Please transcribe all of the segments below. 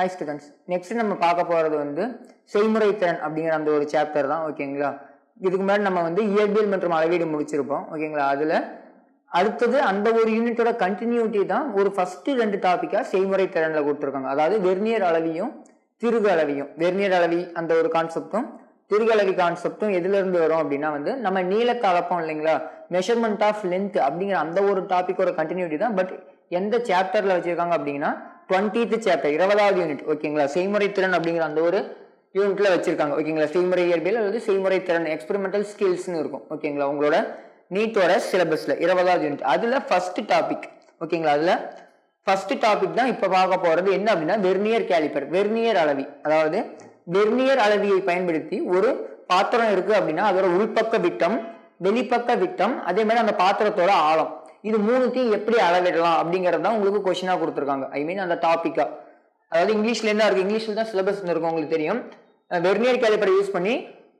Hi students, next நம்ம பார்க்க போறது வந்து செய்முறை திறன் அப்படிங்கிற அந்த ஒரு சாப்டர் தான். ஓகேங்களா? இதுக்கு முன்னாடி நம்ம வந்து இயற்பியல் மற்றும் அளவீடு முடிச்சிருப்போம். ஓகேங்களா? அதுல அடுத்தது அந்த ஒரு யூனிட்டோட கண்டினியூட்டி தான் ஒரு ஃபர்ஸ்ட் ரெண்டு டாபிக்கா செய்முறை திறன்ல கொடுத்துருக்காங்க. அதாவது வெர்னியர் அளவியும் திருகு அளவியும். வெர்னியர் அளவி அந்த ஒரு கான்செப்டும் திருகு அளவி கான்செப்டும் எதுல இருந்து வரும் அப்படின்னா வந்து நம்ம நீளத்தை அளப்போம் இல்லைங்களா, மெஷர்மெண்ட் ஆஃப் லென்த் அப்படிங்கிற அந்த ஒரு டாபிக்கோட கண்டினியூட்டி தான். பட் எந்த சாப்டர்ல வச்சிருக்காங்க அப்படின்னா 20th சாப்டர் 20வது யூனிட். ஓகேங்களா? செய்முறை திறன் அப்படிங்கிற அந்த ஒரு யூனிட்ல வச்சிருக்காங்க. ஓகேங்களா? செய்முறை இயற்பியல் அல்லது செய்முறை திறன் எக்ஸ்பெரிமெண்டல் ஸ்கில்ஸ்னு இருக்கும். ஓகேங்களா? உங்களோட நீட்டோட சிலபஸ்ல 20வது யூனிட் அதுல ஃபர்ஸ்ட் டாபிக். ஓகேங்களா? அதுல ஃபர்ஸ்ட் டாபிக் தான் இப்ப பார்க்க போறது. என்ன அப்படின்னா வெர்னியர் கேலிப்பர், வெர்னியர் அளவி. அதாவது வெர்னியர் அளவியை பயன்படுத்தி ஒரு பாத்திரம் இருக்கு அப்படின்னா அதோட உள்பக்க விட்டம், வெளிப்பக்க விட்டம், அதே மாதிரி அந்த பாத்திரத்தோட ஆழம், இது மூணுத்தையும் எப்படி அளவிடலாம் அப்படிங்கறது தான் உங்களுக்கு கொஸ்டினா கொடுத்துருக்காங்க. ஐ மீன் அந்த டாபிக்கா. அதாவது இங்கிலீஷ்ல என்ன இருக்கு, இங்கிலீஷ்ல தான் சிலபஸ் இருக்கும் உங்களுக்கு தெரியும். வெர்னியர் கேலிப்பரை யூஸ் பண்ணி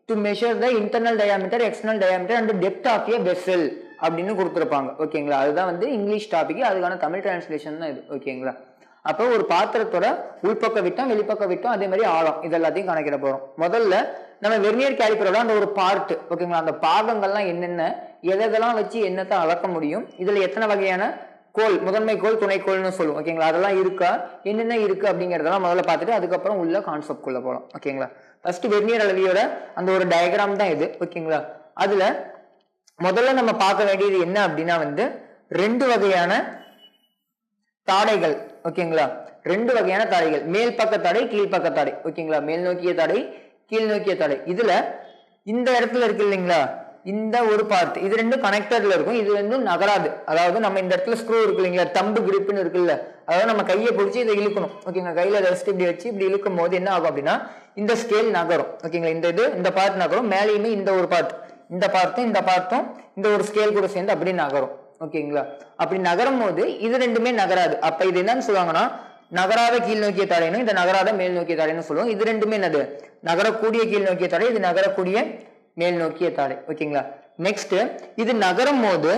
to measure the internal diameter, external diameter and depth of a vessel அப்படின்னு கொடுத்துருப்பாங்க. ஓகேங்களா? அதுதான் வந்து இங்கிலீஷ் டாபிக், அதுக்கான தமிழ் டிரான்ஸ்லேஷன் தான் இது. ஓகேங்களா? அப்போ ஒரு பாத்திரத்தோட உள்பக்க விட்டம், வெளிப்பக்க விட்டம், அதே மாதிரி ஆழம், இது எல்லாத்தையும் கணக்கிட போறோம். முதல்ல நம்ம வெர்னியர் கேலிப்பரோட அந்த ஒரு பார்ட், ஓகேங்களா, அந்த பாகங்கள்லாம் என்னென்ன, எதெல்லாம் வச்சு என்னத்தை அளக்க முடியும், இதுல எத்தனை வகையான கோல், முதன்மை கோல், துணைக்கோள்னு சொல்லுவோம். ஓகேங்களா? அதெல்லாம் இருக்கா, என்னென்ன இருக்கு அப்படிங்கறதெல்லாம் முதல்ல பார்த்துட்டு அதுக்கப்புறம் உள்ள கான்செப்ட் குள்ள போகலாம். ஓகேங்களா? ஃபர்ஸ்ட் வெர்னியர் அளவியோட அந்த ஒரு டயக்ராம் தான் இது. ஓகேங்களா? அதுல முதல்ல நம்ம பார்க்க வேண்டியது என்ன அப்படின்னா வந்து ரெண்டு வகையான தாடைகள். ஓகேங்களா? ரெண்டு வகையான தாடைகள், மேல் பக்க தடை, கீழ்பக்க தடை. ஓகேங்களா? மேல் நோக்கிய தடை, கீழ் நோக்கிய தடை. இதுல இந்த இடத்துல இருக்கு இல்லைங்களா, இந்த ஒரு பார்ட், இது ரெண்டும் கனெக்டர்ல இருக்கும், இது வந்து நகராது. அதாவது நம்ம இந்த இடத்துல ஸ்க்ரூ இருக்கு இல்லைங்களா, தம்பு கிரிப்னு இருக்குல்ல, அதாவது நம்ம கையை பிடிச்சி இதை இழுக்கணும். ஓகேங்களா? கையில ரெஸ்ட் இப்படி வச்சு இப்படி இழுக்கும் போது என்ன ஆகும் அப்படின்னா இந்த ஸ்கேல் நகரும். ஓகேங்களா? இந்த பார்ட் நகரும், மேலேயுமே இந்த ஒரு பார்ட், இந்த பார்ட்டும் இந்த ஒரு ஸ்கேல் கூட சேர்ந்து அப்படி நகரும். ஓகேங்களா? அப்படி நகரும் போது இது ரெண்டுமே நகராது. அப்ப இது என்னன்னு சொல்லுவாங்கன்னா நகராத கீழ் நோக்கிய தடைனும் இந்த நகராத மேல் நோக்கிய தடைன்னு சொல்லுவோம். இது ரெண்டுமே என்னது, நகரக்கூடிய கீழ் நோக்கிய தடை, இது நகரக்கூடிய மேல் நோக்கிய தடை. ஓகேங்களா? நெக்ஸ்ட் இது நகரும் போது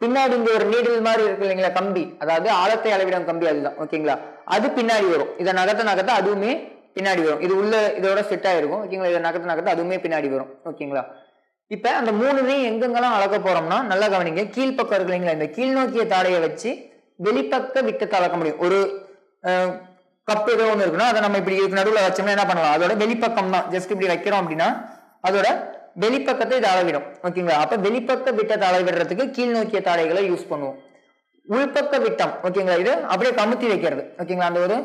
பின்னாடி இந்த ஒரு நீடில் மாதிரி இருக்கு இல்லைங்களா கம்பி, அதாவது ஆழத்தை அளவிடும் கம்பி, அதுதான். ஓகேங்களா? அது பின்னாடி வரும். இதை நகர்த்த அதுவுமே பின்னாடி வரும். இது உள்ள இதோட செட் ஆயிருக்கும். ஓகேங்களா? இதை நகர்த்த அதுவுமே பின்னாடி வரும். ஓகேங்களா? இப்ப அந்த மூணுலையும் எங்கெங்கெல்லாம் அளக்க போறோம்னா நல்லா கவனிங்க. கீழ்பக்கம் இருக்கு இல்லைங்களா, இந்த கீழ் நோக்கிய தாடையை வச்சு வெளிப்பக்க விட்டத்தை அளக்க முடியும். ஒரு கப் ஏதோ ஒண்ணு இருக்குன்னா அதை நம்ம இப்படி நடுவில் வச்சோம்னா என்ன பண்ணலாம், அதோட வெளிப்பக்கம் தான். ஜஸ்ட் இப்படி வைக்கிறோம் அப்படின்னா அதோட வெளிப்பக்கத்தை இது அளவிடும். ஓகேங்களா? அப்ப வெளிப்பக்க விட்டத்தை அளவிடுறதுக்கு கீழ் நோக்கிய தாடைகளை யூஸ் பண்ணுவோம். உள்பக்க விட்டம், ஓகேங்களா, இது அப்படியே கமுத்தி வைக்கிறது. ஓகேங்களா? அந்த ஒரு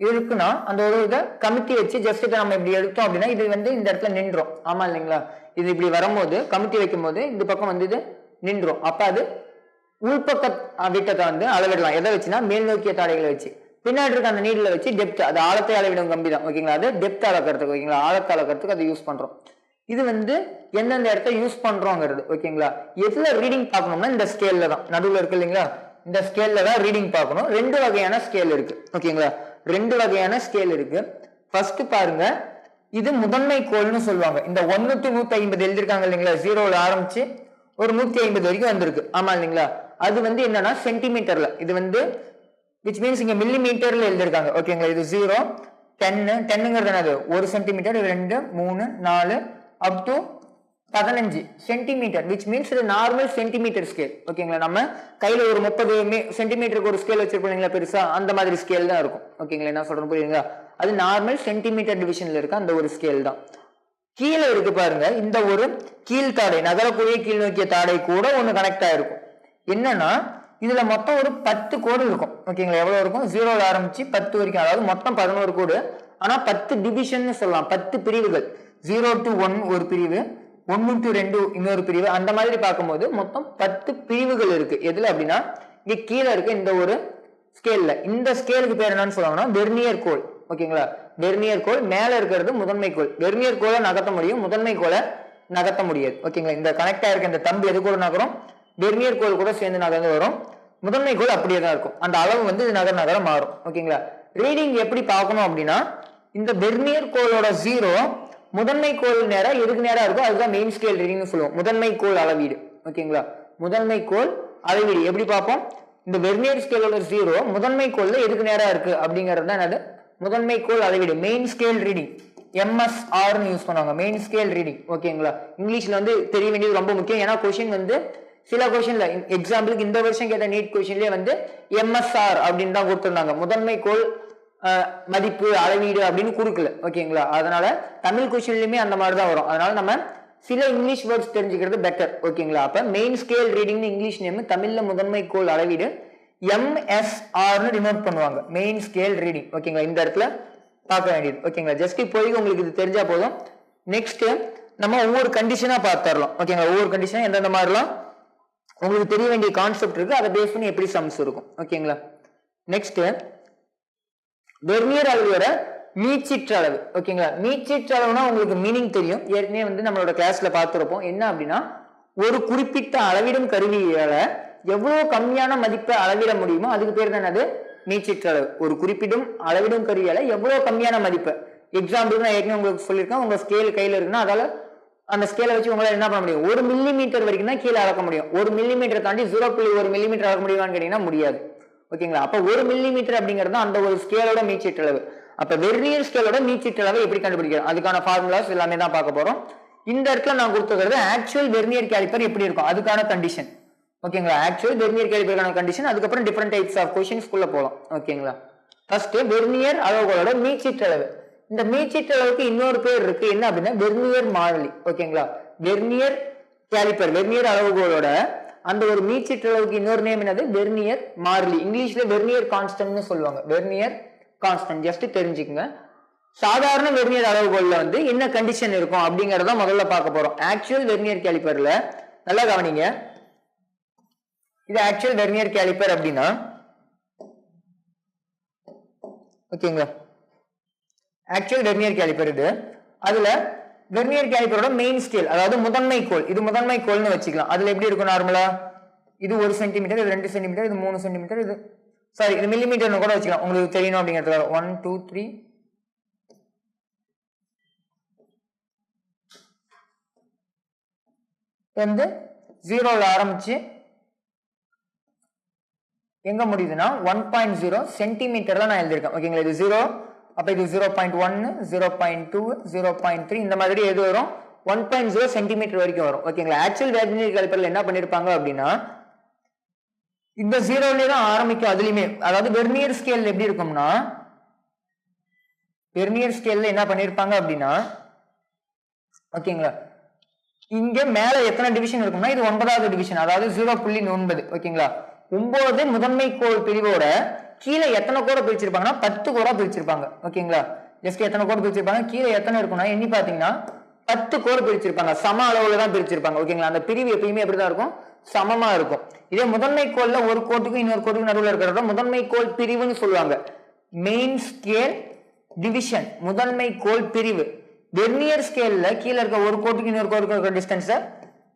இருக்குன்னா அந்த ஒரு இதை கமுத்தி வச்சு ஜஸ்ட் இதை நம்ம இப்படி எடுத்தோம் அப்படின்னா இது வந்து இந்த இடத்துல நின்றோம். ஆமா இல்லைங்களா? இது இப்படி வரும்போது கமுத்தி வைக்கும் போது இந்த பக்கம் வந்து இது நின்றோம். அப்ப அது உள்பக்க விட்டத்தை வந்து அளவிடலாம். எதை வச்சுன்னா மேல் நோக்கிய தாடைகளை வச்சு. பின்னாடி இருக்க அந்த நீடில வச்சு டெப்த், அது ஆழத்தை அளவிடும் கம்பி தான். ஓகேங்களா? அது டெப்த் அளக்கிறதுக்கு, ஓகேங்களா, ஆழத்தை அளக்கிறதுக்கு அதை யூஸ் பண்றோம். இது வந்து எந்தெந்த இடத்த யூஸ் பண்றோங்கிறது. ஓகேங்களா? எதுல ரீடிங் பார்க்கணும்னா இந்த ஸ்கேல்ல தான், நடுவில் இருக்கு இல்லைங்களா, இந்த ஸ்கேல்ல தான் ரீடிங் பார்க்கணும். ரெண்டு வகையான ஸ்கேல் இருக்கு. ஓகேங்களா? ரெண்டு வகையான ஸ்கேல் இருக்கு. ஃபர்ஸ்ட் பாருங்க, இது முதன்மை கோல்னு சொல்லுவாங்க. இந்த 1 to 150 எழுதிருக்காங்க இல்லைங்களா, 0ல ஆரம்பிச்சு ஒரு 150 வரைக்கும் வந்திருக்கு. ஆமா இல்லைங்களா? அது வந்து என்னன்னா சென்டிமீட்டர்ல, இது வந்து விச் மீன்ஸ் இங்க மில்லி மீட்டர்ல எழுதிருக்காங்க. ஓகேங்களா? இது 0, 10ங்கிறது என்னது 1 centimetre, 2, 3, 4 up to 15 centimetre, which means இது நார்மல் சென்டிமீட்டர் ஸ்கேல். ஓகேங்களா? நம்ம கையில ஒரு 30 சென்டிமீட்டருக்கு ஒரு ஸ்கேல் வச்சிருப்பீங்களா பெருசா, அந்த மாதிரி ஸ்கேல் தான் இருக்கும். ஓகேங்களா? என்ன சொல்றேன் புரியுங்களா? அது நார்மல் சென்டிமீட்டர் டிவிஷன்ல இருக்க அந்த ஒரு ஸ்கேல் தான். கீழே இருக்கு பாருங்க, இந்த ஒரு கீழ் தாடை, நகரக்கூடிய கீழ் நோக்கிய தாடை கூட ஒண்ணு கனெக்ட் ஆயிருக்கும். என்னன்னா இதுல மொத்தம் ஒரு 10 கோடு இருக்கும். ஓகேங்களா? எவ்வளவு இருக்கும், 0ல ஆரம்பிச்சு 10 வரைக்கும், அதாவது மொத்தம் 11 கோடு. ஆனா 10 டிவிஷன் சொல்லலாம், 10 பிரிவுகள். 0 to 1 ஒரு பிரிவு, 1 to 2 இன்னொரு பிரிவு, அந்த மாதிரி பார்க்கும்போது மொத்தம் 10 பிரிவுகள் இருக்கு. எதுல அப்படின்னா இங்க கீழே இருக்க இந்த ஒரு ஸ்கேல்ல. இந்த ஸ்கேலுக்கு பேர் என்னன்னு சொல்லுவாங்கன்னா வெர்னியர் கோல். ஓகேங்களா? வெர்னியர் கோல். மேல இருக்கிறது முதன்மை கோல். வெர்னியர் கோலை நகர்த்த முடியும், முதன்மை கோலை நகர்த்த முடியாது. ஓகேங்களா? இந்த கனெக்ட் ஆயிருக்க இந்த தம்பு எது கூட நகரும், வெர்னியர் கோல் கூட சேர்ந்து நகர்ந்து வரும். முதன்மை கோல் அப்படியே தான் இருக்கும், அந்த அளவு வந்து நகர மாறும். ஓகேங்களா? ரீடிங் எப்படி பார்க்கணும் அப்படின்னா இந்த வெர்னியர் கோலோட 0 முதன்மை கோல் நேரம் எதுக்கு நேரம் இருக்கும், அதுதான் மெயின் ஸ்கேல் ரீடிங்னு சொல்லுவோம். முதன்மை கோல் அளவீடு. ஓகேங்களா? முதன்மை கோல் அளவீடு எப்படி பார்ப்போம், இந்த வெர்னியர் ஸ்கேலோட 0 முதன்மை கோல்ல எதுக்கு நேரம் இருக்கு அப்படிங்கிறது தான் என்னது முதன்மை கோள் அளவீடு, main scale reading, MSR use பண்ணுவாங்க, மெயின் ஸ்கேல் ரீடிங். ஓகேங்களா, இங்கிலீஷ்ல வந்து தெரிய வேண்டியது ரொம்ப முக்கியம். ஏன்னா கொஸ்டின் வந்து சில கொஸ்டின்ல எக்ஸாம்பிளுக்கு இந்த வருஷம் கேட்ட நீட் கொஸ்டின்லயே வந்து MSR அப்படின்னு தான் கொடுத்திருந்தாங்க, முதன்மை கோள் மதிப்பு அளவீடு அப்படின்னு கொடுக்கல. ஓகேங்களா, அதனால தமிழ் கொஸ்டின்லயுமே அந்த மாதிரி தான் வரும். அதனால நம்ம சில இங்கிலீஷ் வேர்ட்ஸ் தெரிஞ்சுக்கிறது பெட்டர். ஓகேங்களா, அப்ப main scale reading English name, தமிழ்ல முதன்மை கோள் அளவீடு MSR டினோட் பண்ணுவாங்க, மெயின் ஸ்கேல் ரீடிங். ஓகேங்களா, இந்த இடத்துல பார்க்க வேண்டியது. ஓகேங்களா, ஜஸ்ட் இப்போதைக்கு உங்களுக்கு இது தெரிஞ்சா போதும். நெக்ஸ்ட் நம்ம ஒவ்வொரு கண்டிஷனா பார்த்துடலாம். ஓகேங்களா, ஒவ்வொரு கண்டிஷனா எந்தெந்த மாதிரிலாம் உங்களுக்கு தெரிய வேண்டிய கான்செப்ட் இருக்கு, அதை பேஸ் பண்ணி எப்படி சம்ஸ் இருக்கும். ஓகேங்களா, நெக்ஸ்ட் வெர்னியர் அளவோட மீச்சிற்றளவு. ஓகேங்களா, மீச்சிற்றளவுனா உங்களுக்கு மீனிங் தெரியும், ஏற்கனவே வந்து நம்மளோட கிளாஸ்ல பார்த்துருப்போம். என்ன அப்படின்னா, ஒரு குறிப்பிட்ட அளவிடும் கருவியால எவ்வளவு கம்மியான மதிப்பை அளவிட முடியுமோ அதுக்கு பேர் தான் அது மீச்சிற்றளவு. ஒரு குறிப்பிடும் அளவிடும் கருவியால எவ்வளவு கம்மியான மதிப்பை, எக்ஸாம்பிள் நான் ஏற்கனவே உங்களுக்கு சொல்லியிருக்கேன், உங்க ஸ்கேல் கையில இருக்குன்னா அதால அந்த ஸ்கேலை வச்சு உங்களால என்ன பண்ண முடியும், 1 மில்லிமீட்டர் வரைக்கும் தான் கீழே அளக்க முடியும். 1 மில்லிமீட்டர் தாண்டி 0.1 மில்லிமீட்டர் அளக்க முடியுமான்னு கேட்டீங்கன்னா முடியாது. ஓகேங்களா, அப்ப 1 மில்லிமீட்டர் அப்படிங்கிறது அந்த ஒரு ஸ்கேலோட மீச்சிற்றளவு. அப்ப வெர்னியர் ஸ்கேலோட மீச்சிற்றளவை எப்படி கண்டுபிடிக்கிறோம், அதுக்கான ஃபார்முலாஸ் எல்லாமே தான் பார்க்க போறோம். இந்த இடத்துல நான் கொடுத்துக்கிறது ஆக்சுவல் வெர்னியர் கேலிப்பர் எப்படி இருக்கும் அதுக்கான கண்டிஷன். ஓகேங்களா, ஆக்சுவல் வெர்னியர் கேலிப்பருக்கான கண்டிஷன், அதுக்கப்புறம் டிஃபரெண்ட் டைப்ஸ் ஆஃப் கொஸ்டின்ஸ் குள்ள போலாம். ஓகேங்களா, ஃபர்ஸ்ட் வெர்னியர் அளவுகளோட மீச்சிற்றளவு. இந்த மீச்சிற்றளவுக்கு இன்னொரு பேர் இருக்கு, என்ன அப்படின்னா வெர்னியர் மாறிலி. ஓகேங்களா, வெர்னியர் கேலிப்பர் வெர்னியர் அளவுகளோட அந்த ஒரு மீச்சிற்றளவுக்கு இன்னொரு நேம் என்னது, வெர்னியர் மாறிலி. இங்கிலீஷ்ல வெர்னியர் கான்ஸ்டன்ட்னு சொல்லுவாங்க, வெர்னியர் கான்ஸ்டன்ட். ஜஸ்ட் தெரிஞ்சுக்கங்க. சாதாரண வெர்னியர் அளவுகோல்ல வந்து என்ன கண்டிஷன் இருக்கும் அப்படிங்கறத முதல்ல பார்க்க போறோம். ஆக்சுவல் வெர்னியர் கேலிப்பர்ல நல்லா கவனிங்க, இது ஆக்சுவல் வெர்னியர் கேலிப்பர் அப்படின்னா, ஓகேங்களா, ஆக்சுவல் வெர்னியர் கேலிப்பர் இது. அதுல வெர்னியர் கேலிப்பரோட மெயின் ஸ்கேல், அதாவது முதன்மை கோல், இது முதன்மை கோல்னு வச்சுக்கலாம். அதுல எப்படி இருக்கும் நார்மலா, இது 1 சென்டிமீட்டர், இது 2 சென்டிமீட்டர், இது 3 சென்டிமீட்டர், இது சாரி இது மில்லிமீட்டர்னு கூட வச்சுக்கலாம், உங்களுக்கு தெரியணும் அப்படிங்கிறதுக்காக. 1 2 3 வந்து 0ல ஆரம்பிச்சு எங்க முடியுதுன்னா 1.0 சென்டிமீட்டர்ல நான் எழுதியிருக்கேன். ஓகேங்களா, இது 0, அப்ப இது 0.1 0.2 0.3 இந்த மாதிரி எது வரும், 1.0 சென்டிமீட்டர் வரைக்கும் வரும். ஓகேங்களா, ஆக்சுவல் வெர்னியர் கேலிப்பர்ல என்ன பண்ணிருப்பாங்க அப்படின்னா, இந்த 0ல தான் ஆரம்பிக்கும் அதுலயுமே. அதாவது வெர்னியர் ஸ்கேல் எப்படி இருக்கும்னா, வெர்னியர் ஸ்கேல்ல என்ன பண்ணிருப்பாங்க அப்படின்னா, ஓகேங்களா, இங்க மேல எத்தனை டிவிஷன் இருக்கும்னா இது 9வது டிவிஷன், அதாவது 0.9. ஓகேங்களா, 9 முதன்மை கோள் பிரிவோட கீழே எத்தனை கோட பிரிச்சிருப்பாங்கன்னா 10 கோடா பிரிச்சிருப்பாங்க. ஓகேங்களா, ஜஸ்ட் எத்தனை கோடு பிரிச்சிருப்பாங்க, கீழே எத்தனை இருக்கும்னா எண்ணி பாத்தீங்கன்னா 10 கோடு பிரிச்சிருப்பாங்க, சம அளவுல தான் பிரிச்சிருப்பாங்க. ஓகேங்களா, அந்த பிரிவு எப்பயுமே எப்படிதான் இருக்கும், சமமா இருக்கும். இதே முதன்மை கோல்ல ஒரு கோட்டுக்கும் இன்னொரு கோட்டுக்கும் நடுவில் இருக்கிறத முதன்மை கோள் பிரிவுன்னு சொல்லுவாங்க, மெயின் ஸ்கேல் டிவிஷன், முதன்மை கோள் பிரிவு. வெர்னியர் ஸ்கேல்ல கீழே இருக்க ஒரு கோட்டுக்கு இன்னொரு கோட்டுக்கு இருக்கிற டிஸ்டன்ஸ்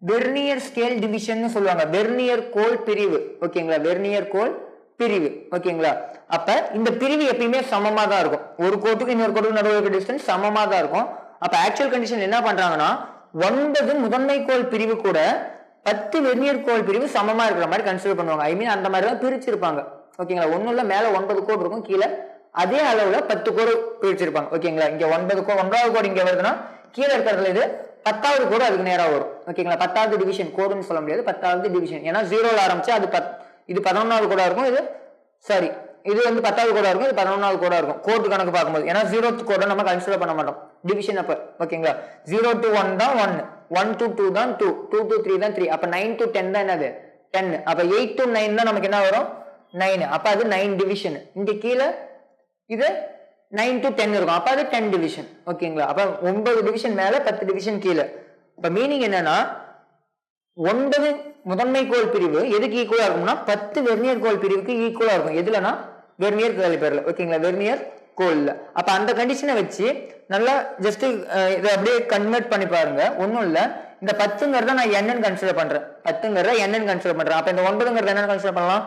வெர்னியர் ஸ்கேல் டிவிஷன் சொல்லுவாங்க, வெர்னியர் கோள் பிரிவு. ஓகேங்களா, வெர்னியர் கோள் பிரிவு. ஓகேங்களா, அப்ப இந்த பிரிவு எப்பயுமே சமமா தான் இருக்கும், ஒரு கோட்டுக்கு இன்னொரு கோட்டுக்கு நடுவில் இருக்க டிஸ்டன்ஸ் சமமா தான் இருக்கும். அப்ப ஆக்சுவல் கண்டிஷன் என்ன பண்றாங்கன்னா 9 முதன்மை கோள் பிரிவு கூட 10 வெர்னியர் கோள் பிரிவு சமமா இருக்கிற மாதிரி கன்சிடர் பண்ணுவாங்க. ஐ மீன் அந்த மாதிரி தான் பிரிச்சிருப்பாங்க. ஓகேங்களா, ஒண்ணுல மேல 9 கோடு இருக்கும், கீழே அதே அளவுல 10 கோடு பிரிச்சிருப்பாங்க. ஓகேங்களா, இங்க 9 கோடு 9வது கோடு இங்க வருதுன்னா கீழே இருக்கிறதுல இது 10வது கோடு அதுக்கு நேரா வரும். ஓகேங்களா, 10வது டிவிஷன் கோடுன்னு சொல்ல முடியாது, 10வது டிவிஷன். ஏன்னா 0ல ஆரம்பிச்சு அது இது 11வது கோடா இருக்கும், இது சாரி இது வந்து 10வது கோடா இருக்கும், இது 11வது கோடா இருக்கும் கோடு கணக்கு பார்க்கும்போது. ஏன்னா 0th கோட நம்ம கன்சிடர் பண்ண மாட்டோம் டிவிஷன் அப்ப. ஓகேங்களா, 0 to 1 தான் 1, 1 to 2 தான் 2, 2 to 3 தான் 3, அப்ப 9 to 10 தான் என்னது 10. அப்ப 8 to 9 தான் நமக்கு என்ன வரும் 9, அப்ப அது 9 டிவிஷன். இங்க கீழே இது 9 to 10 இருக்கும், அப்ப அது 10 டிவிஷன். ஓகேங்களா, அப்ப 9 டிவிஷன் மேல 10 டிவிஷன் கீழே. அப்ப மீனிங் என்னன்னா 9 முதன்மை கோள் பிரிவு எதுக்கு ஈக்குவலா இருக்கும்னா 10 வெர்னியர் கோள் பிரிவுக்கு ஈக்குவலா இருக்கும். எதுலனா வெர்னியர் கேலிப்பர்ல. ஓகேங்களா, வெர்னியர் கோல்ல. அப்ப அந்த கண்டிஷனை வச்சு நல்லா ஜஸ்ட் இதை அப்படியே கன்வெர்ட் பண்ணி பாருங்க. ஒன்னும் இல்ல, இந்த 10ங்கிறத நான் என்னன்னு கன்சிடர் பண்றேன், 10ங்கிறத என்னன்னு கன்சிடர் பண்றேன். அப்ப இந்த 9ங்கிறத என்னன்னு கன்சிடர் பண்ணலாம்,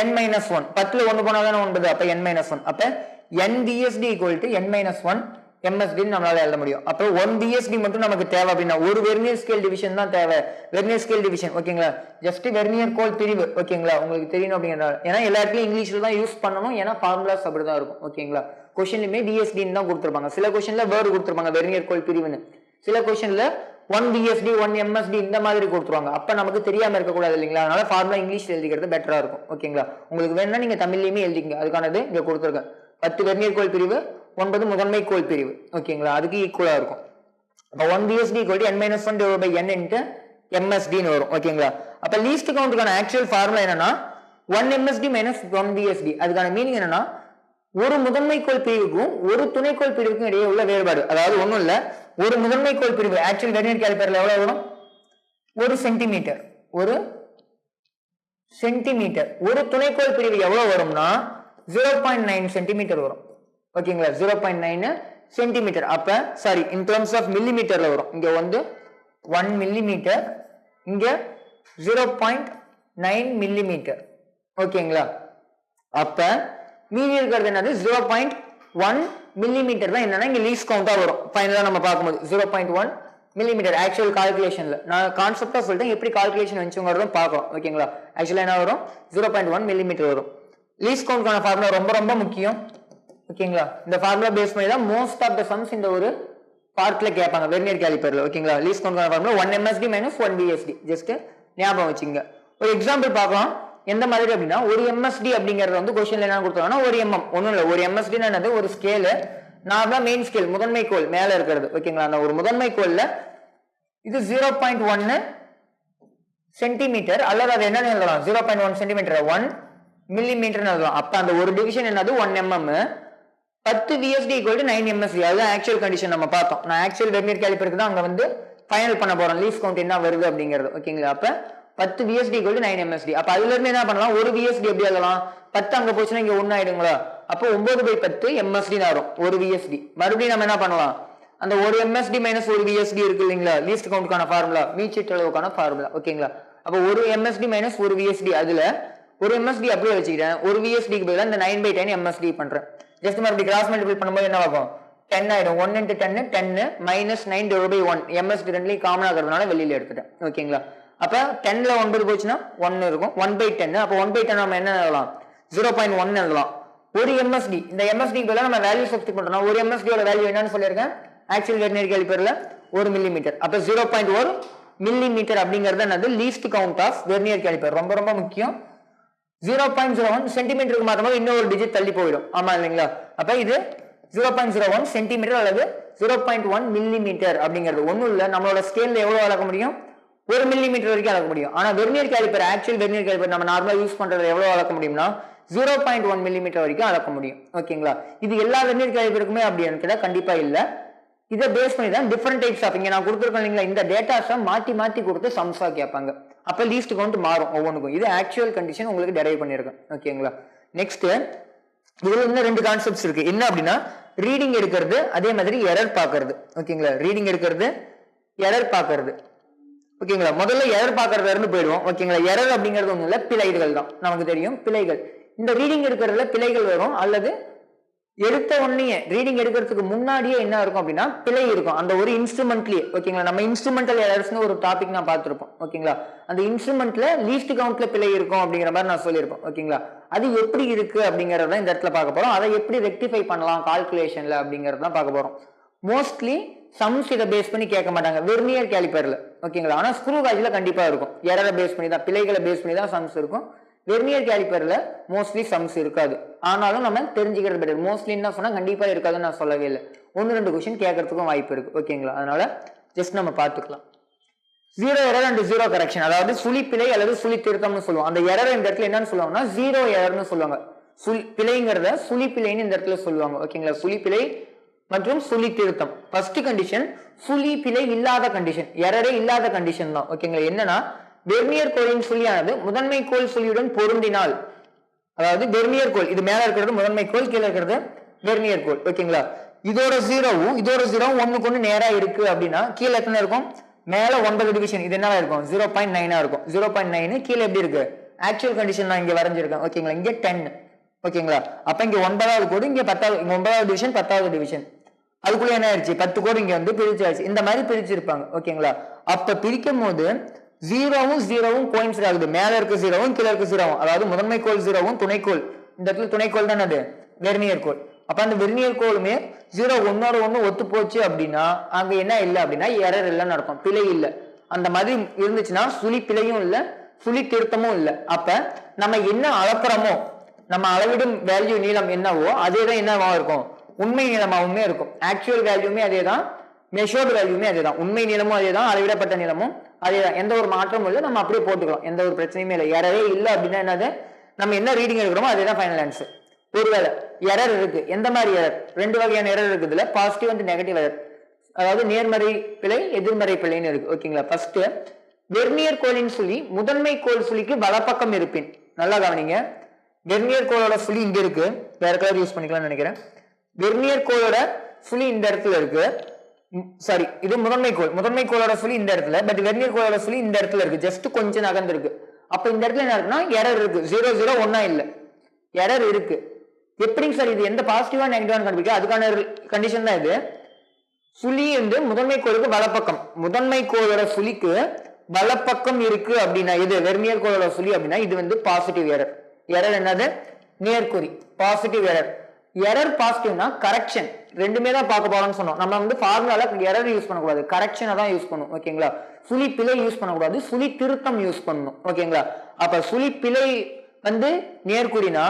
n-1. 10ல 1 போனாதானே 9, அப்ப n-1. அப்ப n BSD equal to n-1 MSD நம்மளால எழுத முடியும். அப்போ 1 BSD மட்டும் நமக்கு தேவை அப்படின்னா ஒரு வெர்னியர் ஸ்கேல் டிவிஷன் தான் தேவை, வெர்னியர் ஸ்கேல் டிவிஷன். ஓகேங்களா, ஜஸ்ட் வெர்னியர் கோள் பிரிவு. ஓகேங்களா, உங்களுக்கு தெரியணும் அப்படிங்கிறதால. ஏன்னா எல்லா இடத்துலயும் இங்கிலீஷ்ல தான் யூஸ் பண்ணணும், ஏன்னா ஃபார்முலாஸ் அப்படிதான் இருக்கும். ஓகேங்களா, கொஸ்டின்லயுமே விஎஸ்டின்னு தான் கொடுத்துருப்பாங்க. சில கொஸ்டின்ல வேர்டு கொடுத்துருப்பாங்க வெர்னியர் கோல் பிரிவுன்னு, சில கொஸ்டின்ல 1 விஎஸ்டி 1 எம்எஸ்டி இந்த மாதிரி கொடுத்துருவாங்க. அப்ப நமக்கு தெரியாம இருக்கக்கூடாது இல்லைங்களா, அதனால ஃபார்முலா இங்கிலீஷ்ல எழுதிக்கிறது பெட்டரா இருக்கும். ஓகேங்களா, உங்களுக்கு வேணும்னா நீங்க தமிழ்லயுமே எழுதிங்க, அதுக்கானது இங்க கொடுத்துருக்கேன். 10 வெர்னியர் கோல் பிரிவு, 9 முதன்மை கோல் பிரிவு. ஓகேங்களா, அதுக்கு ஈக்குவலா இருக்கும். அப்ப 1 VSD = n-1/n into MSD ன்னு வரும். ஓகேங்களா, அப்ப லீஸ்ட் கவுண்ட்கான ஆக்சுவல் ஃபார்முலா என்னன்னா 1 MSD - 1 VSD. அதுக்கான மீனிங் என்னன்னா ஒரு முதன்மை கோல் பிரிவுக்கும் ஒரு துணைக்கோள் பிரிவுக்கும் இடையே உள்ள வேறுபாடு. அதாவது ஒண்ணும் இல்ல, ஒரு முதன்மை கோல் பிரிவு ஆக்சுவல் வெர்னியர் காலிபர்ல எவ்வளவு வரும், 1 சென்டிமீட்டர். 1 சென்டிமீட்டர். ஒரு துணைக்கோள் பிரிவு எவ்வளவு வரும்னா 0.9 சென்டிமீட்டர் வரும். ஓகேங்களா, 0.9 சென்டிமீட்டர். அப்ப சாரி, இன் டர்ம்ஸ் ஆஃப் மில்லிமீட்டர்ல வரும். இங்க வந்து 1 மில்லிமீட்டர், இங்க 0.9 மில்லிமீட்டர். ஓகேங்களா, அப்ப மீதி இருக்கிறது என்னது 0.1 மில்லிமீட்டர் தான் என்னன்னா இங்க லீஸ்ட் கவுண்டா வரும். ஃபைனலா நம்ம பார்க்கும்போது 0.1 மில்லிமீட்டர் ஆக்சுவல் கால்குலேஷன்ல. நான் கான்செப்டா சொல்லிட்டேன், எப்படி கால்குலேஷன் வந்துச்சுங்கிறதும் பார்க்கலாம். ஓகேங்களா, ஆக்சுவலா என்ன வரும் 0.1 மில்லிமீட்டர் வரும். லீஸ்ட் கவுண்ட்கான ஃபார்முலா ரொம்ப ரொம்ப முக்கியம். ஓகேங்களா, இந்த ஃபார்முலா பேஸ் பண்ணி தான் மோஸ்ட் ஆஃப் த சம்ஸ் இந்த ஒரு பார்ட்ல கேட்பாங்க வெர்னியர் காலிபர்ல. ஓகேங்களா, லீஸ்ட் கவுண்ட்கான ஃபார்முலா 1 MSD - 1 VSD. ஜஸ்ட் ஞாபகம் வச்சுங்க. ஒரு எக்ஸாம்பிள் பார்க்கலாம் எந்த மாதிரி அப்படின்னா, ஒரு MSD அப்படிங்கறது வந்து क्वेश्चनல என்ன கொடுத்தாங்கன்னா 1 mm. ஒண்ணும் இல்ல, ஒரு MSD என்னது ஒரு ஸ்கேல், நார்மலா மெயின் ஸ்கேல் முதன்மை கோல் மேல இருக்கிறது. ஓகேங்களா, அந்த ஒரு முதன்மை கோல்ல இது 0.1 சென்டிமீட்டர் அல்லது அது என்ன எழுதலாம் 0.1 சென்டிமீட்டர் 1 மில்லிமீட்டர் எழுதலாம். அப்ப அந்த ஒரு டிவிஷன் என்னது 1 mm. 10 VSD = 9 MSD. அதுதான் ஆக்சுவல் கண்டிஷன் நம்ம பார்த்தோம். நான் ஆக்சுவல் வெர்னியர் காலிபருக்கு தான் அங்க வந்து ஃபைனல் பண்ண போறேன் லீஸ்ட் கவுண்ட் என்ன வருது அப்படிங்கிறது. ஓகேங்களா, அப்ப 10 VSD = 9 MSD. அப்ப அதுல இருந்து என்ன பண்ணலாம், ஒரு VSD எப்படி எழுதலாம், 10 அங்க போச்சுன்னா இங்க 1 ஆயிடுங்களா, அப்போ 9/10 MSD வரும் ஒரு VSD. மறுபடியும் நம்ம என்ன பண்ணலாம், அந்த ஒரு MSD - ஒரு VSD இருக்கு இல்லைங்களா, லீஸ்ட் கவுண்ட்கான ஃபார்முலா, மீச்சிட்டளவுக்கான ஃபார்முலா. ஓகேங்களா, அப்ப ஒரு MSD - ஒரு VSD, அதுல ஒரு MSD அப்படியே வச்சுக்கிறேன், ஒரு VSD க்கு பதிலா இந்த 9/10 MSD பண்றேன். ஜஸ்ட் மறுபடியும் கிராஸ் மல்டிபிள் பண்ணும்போது என்ன ஆகும், 10 ஆயிடும். 1 × 10 10 - 9/1 MSD ரெண்டுலையும் காமனா இருக்கிறதுனால வெளியில எடுத்துட்டேன். ஓகேங்களா, அப்ப 10ல 9 போச்சுன்னா 1 இருக்கும், 1/10. அப்ப 1/10 நம்ம என்ன எழுதலாம் 0.1 எழுதலாம். ஒரு MSD, இந்த MSD பதிலா நம்ம வேல்யூ சப்ஸ்டிட் பண்றோம். ஒரு MSD ஓட வேல்யூ என்னன்னு சொல்லியிருக்கேன், ஆக்சுவல் வெர்னியர் காலிபர்ல 1 மில்லிமீட்டர். அப்ப 0.1 மில்லிமீட்டர் அப்படிங்கிறது என்னது least count of vernier caliper. ரொம்ப ரொம்ப முக்கியம். 0.01 சென்டிமீட்டருக்கு மாற்றும்போது இன்னொரு டிஜிட் தள்ளி போயிடும். ஆமா இல்லைங்களா, அப்ப இது 0.01 சென்டிமீட்டர் அல்லது 0.1 மில்லிமீட்டர் அப்படிங்கிறது ஒண்ணும் இல்ல, நம்மளோட ஸ்கேல்ல எவ்வளவு அளக்க முடியும், 1 மில்லிமீட்டர் வரைக்கும் அளக்க முடியும். ஆனா vernier caliper actual vernier caliper நம்ம நார்மலா யூஸ் பண்றது எவ்வளவு அளக்க முடியும்னா 0.1 மில்லிமீட்டர் வரைக்கும் அளக்க முடியும். ஓகேங்களா, இது எல்லா வெர்னியர் காலிபருக்குமே அப்படின்னு கேட்டா கண்டிப்பா இல்ல. இதை பேஸ் பண்ணி தான் டிஃபரெண்ட் டைப்ஸ் ஆஃப் இங்க நான் கொடுத்துருக்கேன் இல்லைங்களா, இந்த டேட்டாஸை மாத்தி மாத்தி கொடுத்து சம்ஸா கேட்பாங்க. அப்ப லீஸ்ட் கவுண்ட் மாறும் ஒவ்வொன்றுக்கும். இது ஆக்சுவல் கண்டிஷன் உங்களுக்கு டெரைவ் பண்ணிருக்கேன். ஓகேங்களா, நெக்ஸ்ட் இதுல இன்னும் 2 கான்செப்ட்ஸ் இருக்கு. என்ன அப்படின்னா ரீடிங் எடுக்கிறது, அதே மாதிரி எரர் பாக்குறது. ஓகேங்களா, ரீடிங் எடுக்கிறது, எரர் பாக்குறது. ஓகேங்களா, முதல்ல எரர் பாக்குறதுல இருந்து போயிடுவோம். ஓகேங்களா, எரர் அப்படிங்கிறது ஒண்ணு இல்ல, பிழைகள் தான், நமக்கு தெரியும் பிழைகள். இந்த ரீடிங் எடுக்கிறதுல பிழைகள் வரும், அல்லது எடுத்த உடனே ரீடிங் எடுக்கிறதுக்கு முன்னாடியே என்ன இருக்கும் அப்படின்னா பிழை இருக்கும் அந்த ஒரு இன்ஸ்ட்ருமெண்ட்லயே. ஓகேங்களா, நம்ம இன்ஸ்ட்ருமெண்டல் எரர்ஸ்னு ஒரு டாபிக் நான் பார்த்திருப்போம். ஓகேங்களா, அந்த இன்ஸ்ட்ருமெண்ட்ல லீஸ்ட் கவுண்ட்ல பிழை இருக்கும் அப்படிங்கிற மாதிரி நான் சொல்லியிருப்பேன். ஓகேங்களா, அது எப்படி இருக்கு அப்படிங்கறத இந்த இடத்துல பார்க்க போறோம். அதை எப்படி ரெக்டிஃபை பண்ணலாம் கால்குலேஷன்ல அப்படிங்கறத பார்க்க போறோம். மோஸ்ட்லி சம்ஸ் இதை பேஸ் பண்ணி கேட்க மாட்டாங்க வெர்னியர் காலிபர்ல. ஓகேங்களா, ஆனா ஸ்க்ரூ காஜ்ல கண்டிப்பா இருக்கும். எரரை பேஸ் பண்ணி தான், பிழைகளை பேஸ் பண்ணி தான் சம்ஸ் இருக்கும். வெர்னியர் காலிபர்ல மோஸ்ட்லி சம்ஸ் இருக்காது. ஆனாலும் நம்ம தெரிஞ்சுக்கிறது பெட்டர். மோஸ்ட்லி என்ன சொன்னா கண்டிப்பா இருக்காதுன்னு நான் சொல்லவே இல்லை. 1-2 கொஸ்டின் கேட்கறதுக்கும் வாய்ப்பு இருக்கு. ஓகேங்களா, அதனால ஜஸ்ட் நம்ம பார்த்துக்கலாம். 0 எரர் அண்ட் 0 கரெக்ஷன், அதாவது சுழி பிழை அல்லது சுழி திருத்தம்னு சொல்லுவோம். அந்த எரர் இந்த இடத்துல என்னன்னு சொல்லுவாங்கன்னா 0 எரர்னு சொல்லுவாங்க. பிழைங்கிறத சுழி பிழைன்னு இந்த இடத்துல சொல்லுவாங்க. ஓகேங்களா, சுழி பிழை மற்றும் சுழி திருத்தம். ஃபர்ஸ்ட் கண்டிஷன் சுழி பிழை இல்லாத கண்டிஷன், எரரே இல்லாத கண்டிஷன் தான். ஓகேங்களா, என்னன்னா வெர்னியர் கோலின் சுழியானது முதன்மை கோல் சுழியுடன் பொருந்தினால், அதாவது வெர்னியர் கோல் இது மேல இருக்கிறது முதன்மை கோல், கீழே இருக்கிறது வெர்னியர் கோல். ஓகேங்களா, இதோட 0வும் இதோட 0வும் ஒண்ணுக்கு ஒண்ணு நேரா இருக்கு அப்படின்னா கீழே எத்தனை இருக்கும், மேல 9 டிவிஷன், இது என்னவா இருக்கும் 0.9 இருக்கும். 0.9 கீழே எப்படி இருக்கு ஆக்சுவல் கண்டிஷன் நான் இங்க வரைஞ்சிருக்கேன். ஓகேங்களா, இங்க 10. ஓகேங்களா, அப்ப இங்க 9வது கோடு, இங்க 10வது, இங்க 9வது டிவிஷன் 10வது டிவிஷன், அதுக்குள்ள என்ன ஆயிடுச்சு 10 கோடு இங்க வந்து பிரிச்சாச்சு. இந்த மாதிரி பிரிச்சிருப்பாங்க. ஓகேங்களா, அப்ப பிரிக்கும் போது 0வும் 0வும் கோயின்சிட் ஆகுது. மேல இருக்க 0வும் கீழே இருக்க 0வும், அதாவது முதன்மை கோல் 0வும் துணைக்கோள், இந்த இடத்துல துணைக்கோள் தான் அது வெர்னியர் கோல். அப்ப அந்த வெர்னியர் கோலுமே 0 ஒன்னோட ஒண்ணு ஒத்து போச்சு அப்படின்னா அங்க என்ன இல்லை அப்படின்னா எரர் இல்லைன்னு நடக்கும், பிழை இல்லை. அந்த மாதிரி இருந்துச்சுன்னா சுழி பிழையும் இல்லை, சுழி திருத்தமும் இல்லை. அப்ப நம்ம என்ன அளக்குறோமோ, நம்ம அளவிடும் வேல்யூ நீளம் என்னவோ அதே தான் என்னவா இருக்கும், உண்மை நீளமாவுமே இருக்கும். ஆக்சுவல் வேல்யூமே அதே தான், மெஷர்டு வேல்யூமே அதே தான். உண்மை நீளமும் அதே தான், அளவிடப்பட்ட நீளமும் அதே தான். எந்த ஒரு மாற்றமும் இல்லை, நம்ம அப்படியே போட்டுக்கலாம், எந்த ஒரு பிரச்சனையுமே இல்லை. எரரே இல்லை அப்படின்னா என்னது, நம்ம என்ன ரீடிங் எடுக்கிறோமோ அதே தான் ஃபைனல் ஆன்சர். ஒருவேளை எரர் இருக்கு, எந்த மாதிரி எரர், ரெண்டு வகையான எரர் இருக்குதுல, பாசிட்டிவ் அண்ட் நெகட்டிவ் எரர், அதாவது நேர்மறை பிழை எதிர்மறை பிழைன்னு இருக்கு. ஓகேங்களா? ஃபர்ஸ்ட் வெர்னியர் கோலின் சுழி முதன்மை கோல் சுழிக்கு வலப்பக்கம் இருப்பின். நல்லா கவனிங்க, வெர்னியர் கோலோட சுழி இங்க இருக்கு, வேற கலர் யூஸ் பண்ணிக்கலாம்னு நினைக்கிறேன். வெர்னியர் கோலோட சுழி இந்த இடத்துல இருக்கு, சாரி இது முதன்மை கோல், முதன்மை கோலோட சுழி இந்த இடத்துல, பட் வெர்னியர் கோலோட சுழி இந்த இடத்துல இருக்கு, ஜஸ்ட் கொஞ்சம் நகர்ந்து இருக்கு. அப்ப இந்த இடத்துல என்ன இருக்குன்னா எரர் இருக்கு, 0 0 1 இல்ல, எரர் இருக்கு. எப்படிங்க சார் இது எந்த பாசிட்டிவா நெகட்டிவான்னு கண்டுபிடிக்க, அதுக்கான கண்டிஷன் தான் இது. சுழி வந்து முதன்மை கோலுக்கு வலப்பக்கம், முதன்மை கோலோட சுழிக்கு வலப்பக்கம் இருக்கு அப்படின்னா இது வெர்னியர் கோலோட சுழி அப்படின்னா இது வந்து பாசிட்டிவ் எரர். எரர் என்னது, நேர்குறி, பாசிட்டிவ் எரர். எரர் பாசிட்டிவ்னா கரெக்ஷன், ரெண்டுமே தான் பார்க்க போறோம்னு சொன்னோம். நம்ம வந்து ஃபார்முலால எரர் யூஸ் பண்ணக்கூடாது, கரெக்ஷனை தான் யூஸ் பண்ணும். ஓகேங்களா? சுழி பிழை யூஸ் பண்ணக்கூடாது, சுழி திருத்தம் யூஸ் பண்ணணும். ஓகேங்களா? அப்ப சுழி பிழை வந்து நேர்குறினா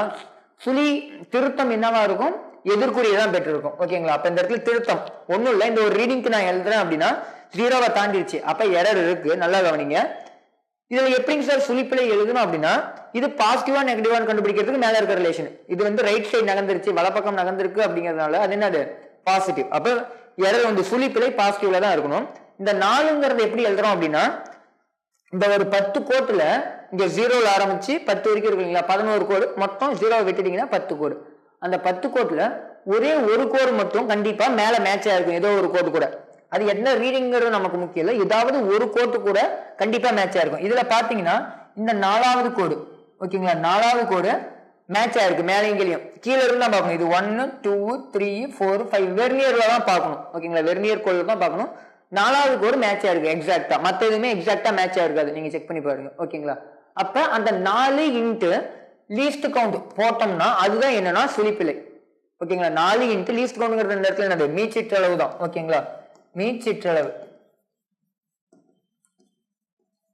சுழி திருத்தம் என்னவா இருக்கும், எதிர்குறியை தான் பெற்றிருக்கும். ஓகேங்களா? அப்ப இந்த இடத்துல திருத்தம் ஒண்ணும் இல்லை, இந்த ஒரு ரீடிங்க்கு நான் எழுதுறேன் அப்படின்னா 0வை தாண்டிடுச்சு, அப்ப எரர் இருக்கு. நல்லா கவனிங்க, இதுல எப்படிங்க சார் சுழிப்பிழை எழுதணும் அப்படின்னா இது பாசிட்டிவா நெகட்டிவான்னு கண்டுபிடிக்கிறதுக்கு மேல இருக்க ரிலேஷன். இது வந்து ரைட் சைடு நகர்ந்துருச்சு, வலப்பக்கம் நகர்ந்திருக்கு அப்படிங்கிறதுனால அது என்னது பாசிட்டிவ். அப்ப எரர் வந்து சுழிப்பிழை பாசிட்டிவ்ல தான் இருக்கணும். இந்த 4ங்கிறது எப்படி எழுதுறோம் அப்படின்னா இந்த ஒரு 10 கோட்டுல இங்க 0ல ஆரம்பிச்சு 10 வரைக்கும் இருக்கு இல்லைங்களா, 11 கோடு, மொத்தம் 0 விட்டுட்டீங்கன்னா 10 கோடு. அந்த 10 கோட்டுல ஒரே ஒரு கோடு மட்டும் கண்டிப்பா மேல மேட்ச் ஆயிருக்கும், ஏதோ ஒரு கோடு கூட. அது என்ன ரீடிங்கிறது நமக்கு முக்கியம் இல்லை, ஏதாவது ஒரு கோட்டு கூட கண்டிப்பா மேட்ச் ஆயிருக்கும். இதுல பாத்தீங்கன்னா இந்த 4வது கோடு, ஓகேங்களா, 4வது கோடு மேட்ச் ஆயிருக்கு மேலேயும் கீழே இருந்து தான் பார்க்கணும். இது 1 2 3 4 5 வெர்னியர்ல தான் பார்க்கணும். ஓகேங்களா? வெர்னியர் கோடு தான் பார்க்கணும். 4வது கோடு மேட்ச் ஆயிருக்கு எக்ஸாக்டா, மற்ற எதுவுமே எக்ஸாக்டா மேட்ச் ஆயிருக்காது, நீங்க செக் பண்ணி பாருங்க. ஓகேங்களா? அப்ப அந்த 4 இன்ட்டு லீஸ்ட் கவுண்ட் போட்டோம்னா அதுதான் என்னன்னா சுழிப்பிழை. ஓகேங்களா? 4 இன்ட்டு லீஸ்ட் கவுண்ட்ங்கிறது இந்த இடத்துல என்னது மீச்சிற்றளவு தான். ஓகேங்களா? மீச்சிற்றளவு.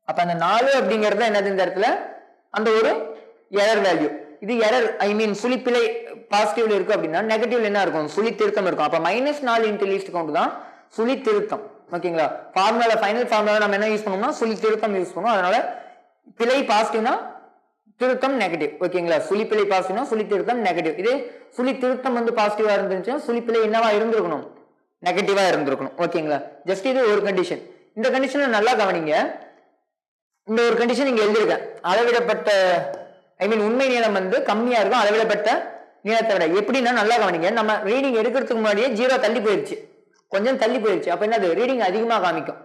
அப்ப அந்த 4 அப்படிங்கிறது என்னது இந்த இடத்துல அந்த ஒரு எரர் வேல்யூ. இது எரர் ஐ மீன் சுழிப்பிழை பாசிட்டிவ்ல இருக்கு அப்படின்னா நெகட்டிவ்ல என்ன இருக்கும், சுழி திருத்தம் இருக்கும். அப்ப -4 இன்ட்டு லீஸ்ட் கவுண்ட் தான் சுழி திருத்தம். ஓகேங்களா? ஃபார்முலா ஃபைனல் ஃபார்முலா நம்ம என்ன யூஸ் பண்ணுவோம்னா சுழி திருத்தம் யூஸ் பண்ணுவோம். அதனால பிழை பாசிட்டிவ்னா திருத்தம் நெகட்டிவ். ஓகேங்களா? சுழி பிழை பாசிட்டிவ்னா சுழி திருத்தம் நெகட்டிவ். இதே சுழி திருத்தம் வந்து பாசிட்டிவா இருந்துச்சுன்னா சுழி பிழை என்னவா இருந்திருக்கணும், நெகட்டிவா இருந்திருக்கணும். ஓகேங்களா? ஜஸ்ட் இது ஒரு கண்டிஷன். இந்த கண்டிஷன்ல நல்லா கவனிங்க, இந்த ஒரு கண்டிஷன் இங்க எழுதிருக்கேன். அளவிடப்பட்ட ஐ மீன் உண்மை நீளம் வந்து கம்மியா இருக்கும் அளவிடப்பட்ட நீளத்தை விட. எப்படின்னா நல்லா கவனிங்க, நம்ம ரீடிங் எடுக்கிறதுக்கு முன்னாடியே 0 தள்ளி போயிருச்சு, கொஞ்சம் தள்ளி போயிருச்சு. அப்ப என்னது ரீடிங் அதிகமா காமிக்கும்.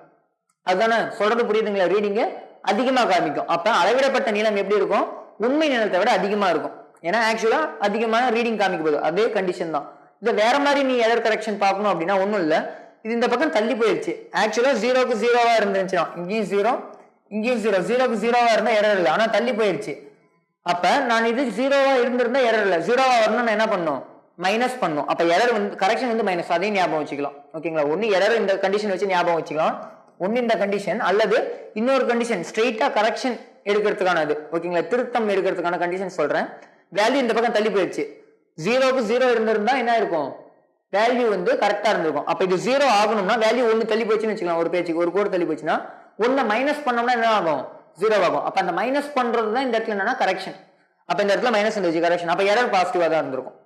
அதுதானே சொல்றது, புரியுதுங்களா? ரீடிங் அதிகமா காமிக்கும். அப்ப அளவிடப்பட்ட நீளம் எப்படி இருக்கும், உண்மை நீளத்தை விட அதிகமா இருக்கும். ஏன்னா ஆக்சுவலா அதிகமான ரீடிங் காமிக்க போகுது, அதே கண்டிஷன் தான். இதை வேற மாதிரி நீ எரர் கரெக்ஷன் பார்க்கணும் அப்படின்னா ஒண்ணும் இல்ல, இது இந்த பக்கம் தள்ளி போயிருச்சு. ஆக்சுவலா 0க்கு 0வா இருந்துச்சுன்னா இங்கேயும் 0 இங்கேயும் 0, 0க்கு 0வா இருந்தா எரர் இல்லை, ஆனா தள்ளி போயிருச்சு. அப்ப நான் இது 0வா இருந்திருந்தா எரர் இல்லை, 0வா வரணும்னு என்ன பண்ணும், மைனஸ் பண்ணும். அப்ப எரர் வந்து கரெக்ஷன் வந்து மைனஸ், அதையும் ஞாபகம் வச்சுக்கலாம். ஓகேங்களா? ஒன்னு எரர் இந்த கண்டிஷன் வச்சு ஞாபகம் வச்சுக்கலாம், ஒன்னு இந்த கண்டிஷன், அல்லது இன்னொரு கண்டிஷன் ஸ்ட்ரெயிட்டா கரெக்ஷன் எடுக்கிறதுக்கானது. ஓகேங்களா? திருத்தம் எடுக்கிறதுக்கான கண்டிஷன் சொல்றேன். வேல்யூ இந்த பக்கம் தள்ளி போயிடுச்சு, 0க்கு 0 இருந்திருந்தா என்ன இருக்கும், வேல்யூ வந்து கரெக்டா இருந்திருக்கும். அப்ப இது 0 ஆகணும்னா வேல்யூ 1 தள்ளி போச்சுன்னு வச்சுக்கலாம், ஒரு பேச்சுக்கு ஒரு கோடு தள்ளி போச்சுன்னா 1 மைனஸ் பண்ணோம்னா என்ன ஆகும், 0 ஆகும். அப்ப அந்த மைனஸ் பண்றது தான் இந்த இடத்துல என்னன்னா கரெக்ஷன். அப்ப இந்த இடத்துல மைனஸ் இருந்துச்சு கரெக்ஷன், அப்ப எரர் பாசிட்டிவா தான் இருந்திருக்கும்.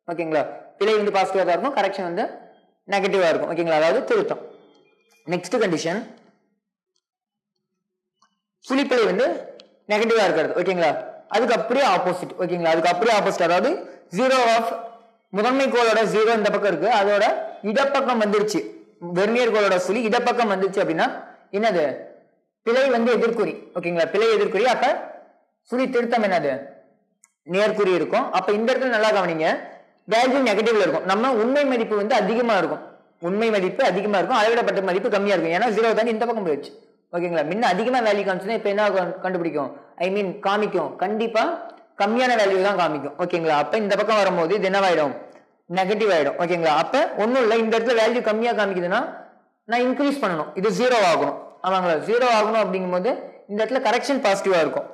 ஓகேங்களா? பிழை வந்து பாசிட்டிவா தான் இருக்கும், கரெக்ஷன் வந்து நெகட்டிவா இருக்கும். ஓகேங்களா? அதாவது திருத்தம். நெக்ஸ்ட் கண்டிஷன் சுழிப்பிழை வந்து நெகட்டிவா இருக்கிறது. ஓகேங்களா? அதுக்கு அப்படியே ஆப்போசிட். ஓகேங்களா? அதுக்கு அப்படியே ஆப்போசிட், அதாவது 0 ஆஃப் முதன்மை கோளோட 0 இந்த பக்கம் இருக்கு, அதோட இடப்பக்கம் வந்துருச்சு, வெர்னியர் கோளோட சுழி இடப்பக்கம் வந்துருச்சு அப்படின்னா என்னது, பிழை வந்து எதிர்குறி. ஓகேங்களா? பிழை எதிர்குறி. அப்ப சுழி திருத்தம் என்னது, நேர்குறி இருக்கும். அப்ப இந்த இடத்துல நல்லா கவனிங்க, வேல்யூ நெகட்டிவ்ல இருக்கும், நம்ம உண்மை மதிப்பு வந்து அதிகமா இருக்கும், உண்மை மதிப்பு அதிகமா இருக்கும், அளவிடப்பட்ட மதிப்பு கம்மியா இருக்கும். ஏன்னா 0 தாண்டி இந்த பக்கம் போயிடுச்சு. ஓகேங்களா? முன்ன அதிகமா வேல்யூ காமிச்சுன்னா இப்ப என்ன கண்டுபிடிக்கும், ஐ மீன் காமிக்கும், கண்டிப்பா கம்மியான வேல்யூ தான் காமிக்கும். ஓகேங்களா? அப்ப இந்த பக்கம் வரும்போது இது என்னவாயிடும், நெகட்டிவ் ஆயிடும். ஓகேங்களா? அப்ப ஒன்றும் இல்லை, இந்த இடத்துல வேல்யூ கம்மியா காமிக்குதுன்னா நான் இன்க்ரீஸ் பண்ணணும், இது 0 ஆகணும். ஆமாங்களா? 0 ஆகணும் அப்படிங்கும் போது இந்த இடத்துல கரெக்ஷன் பாசிட்டிவா இருக்கும்.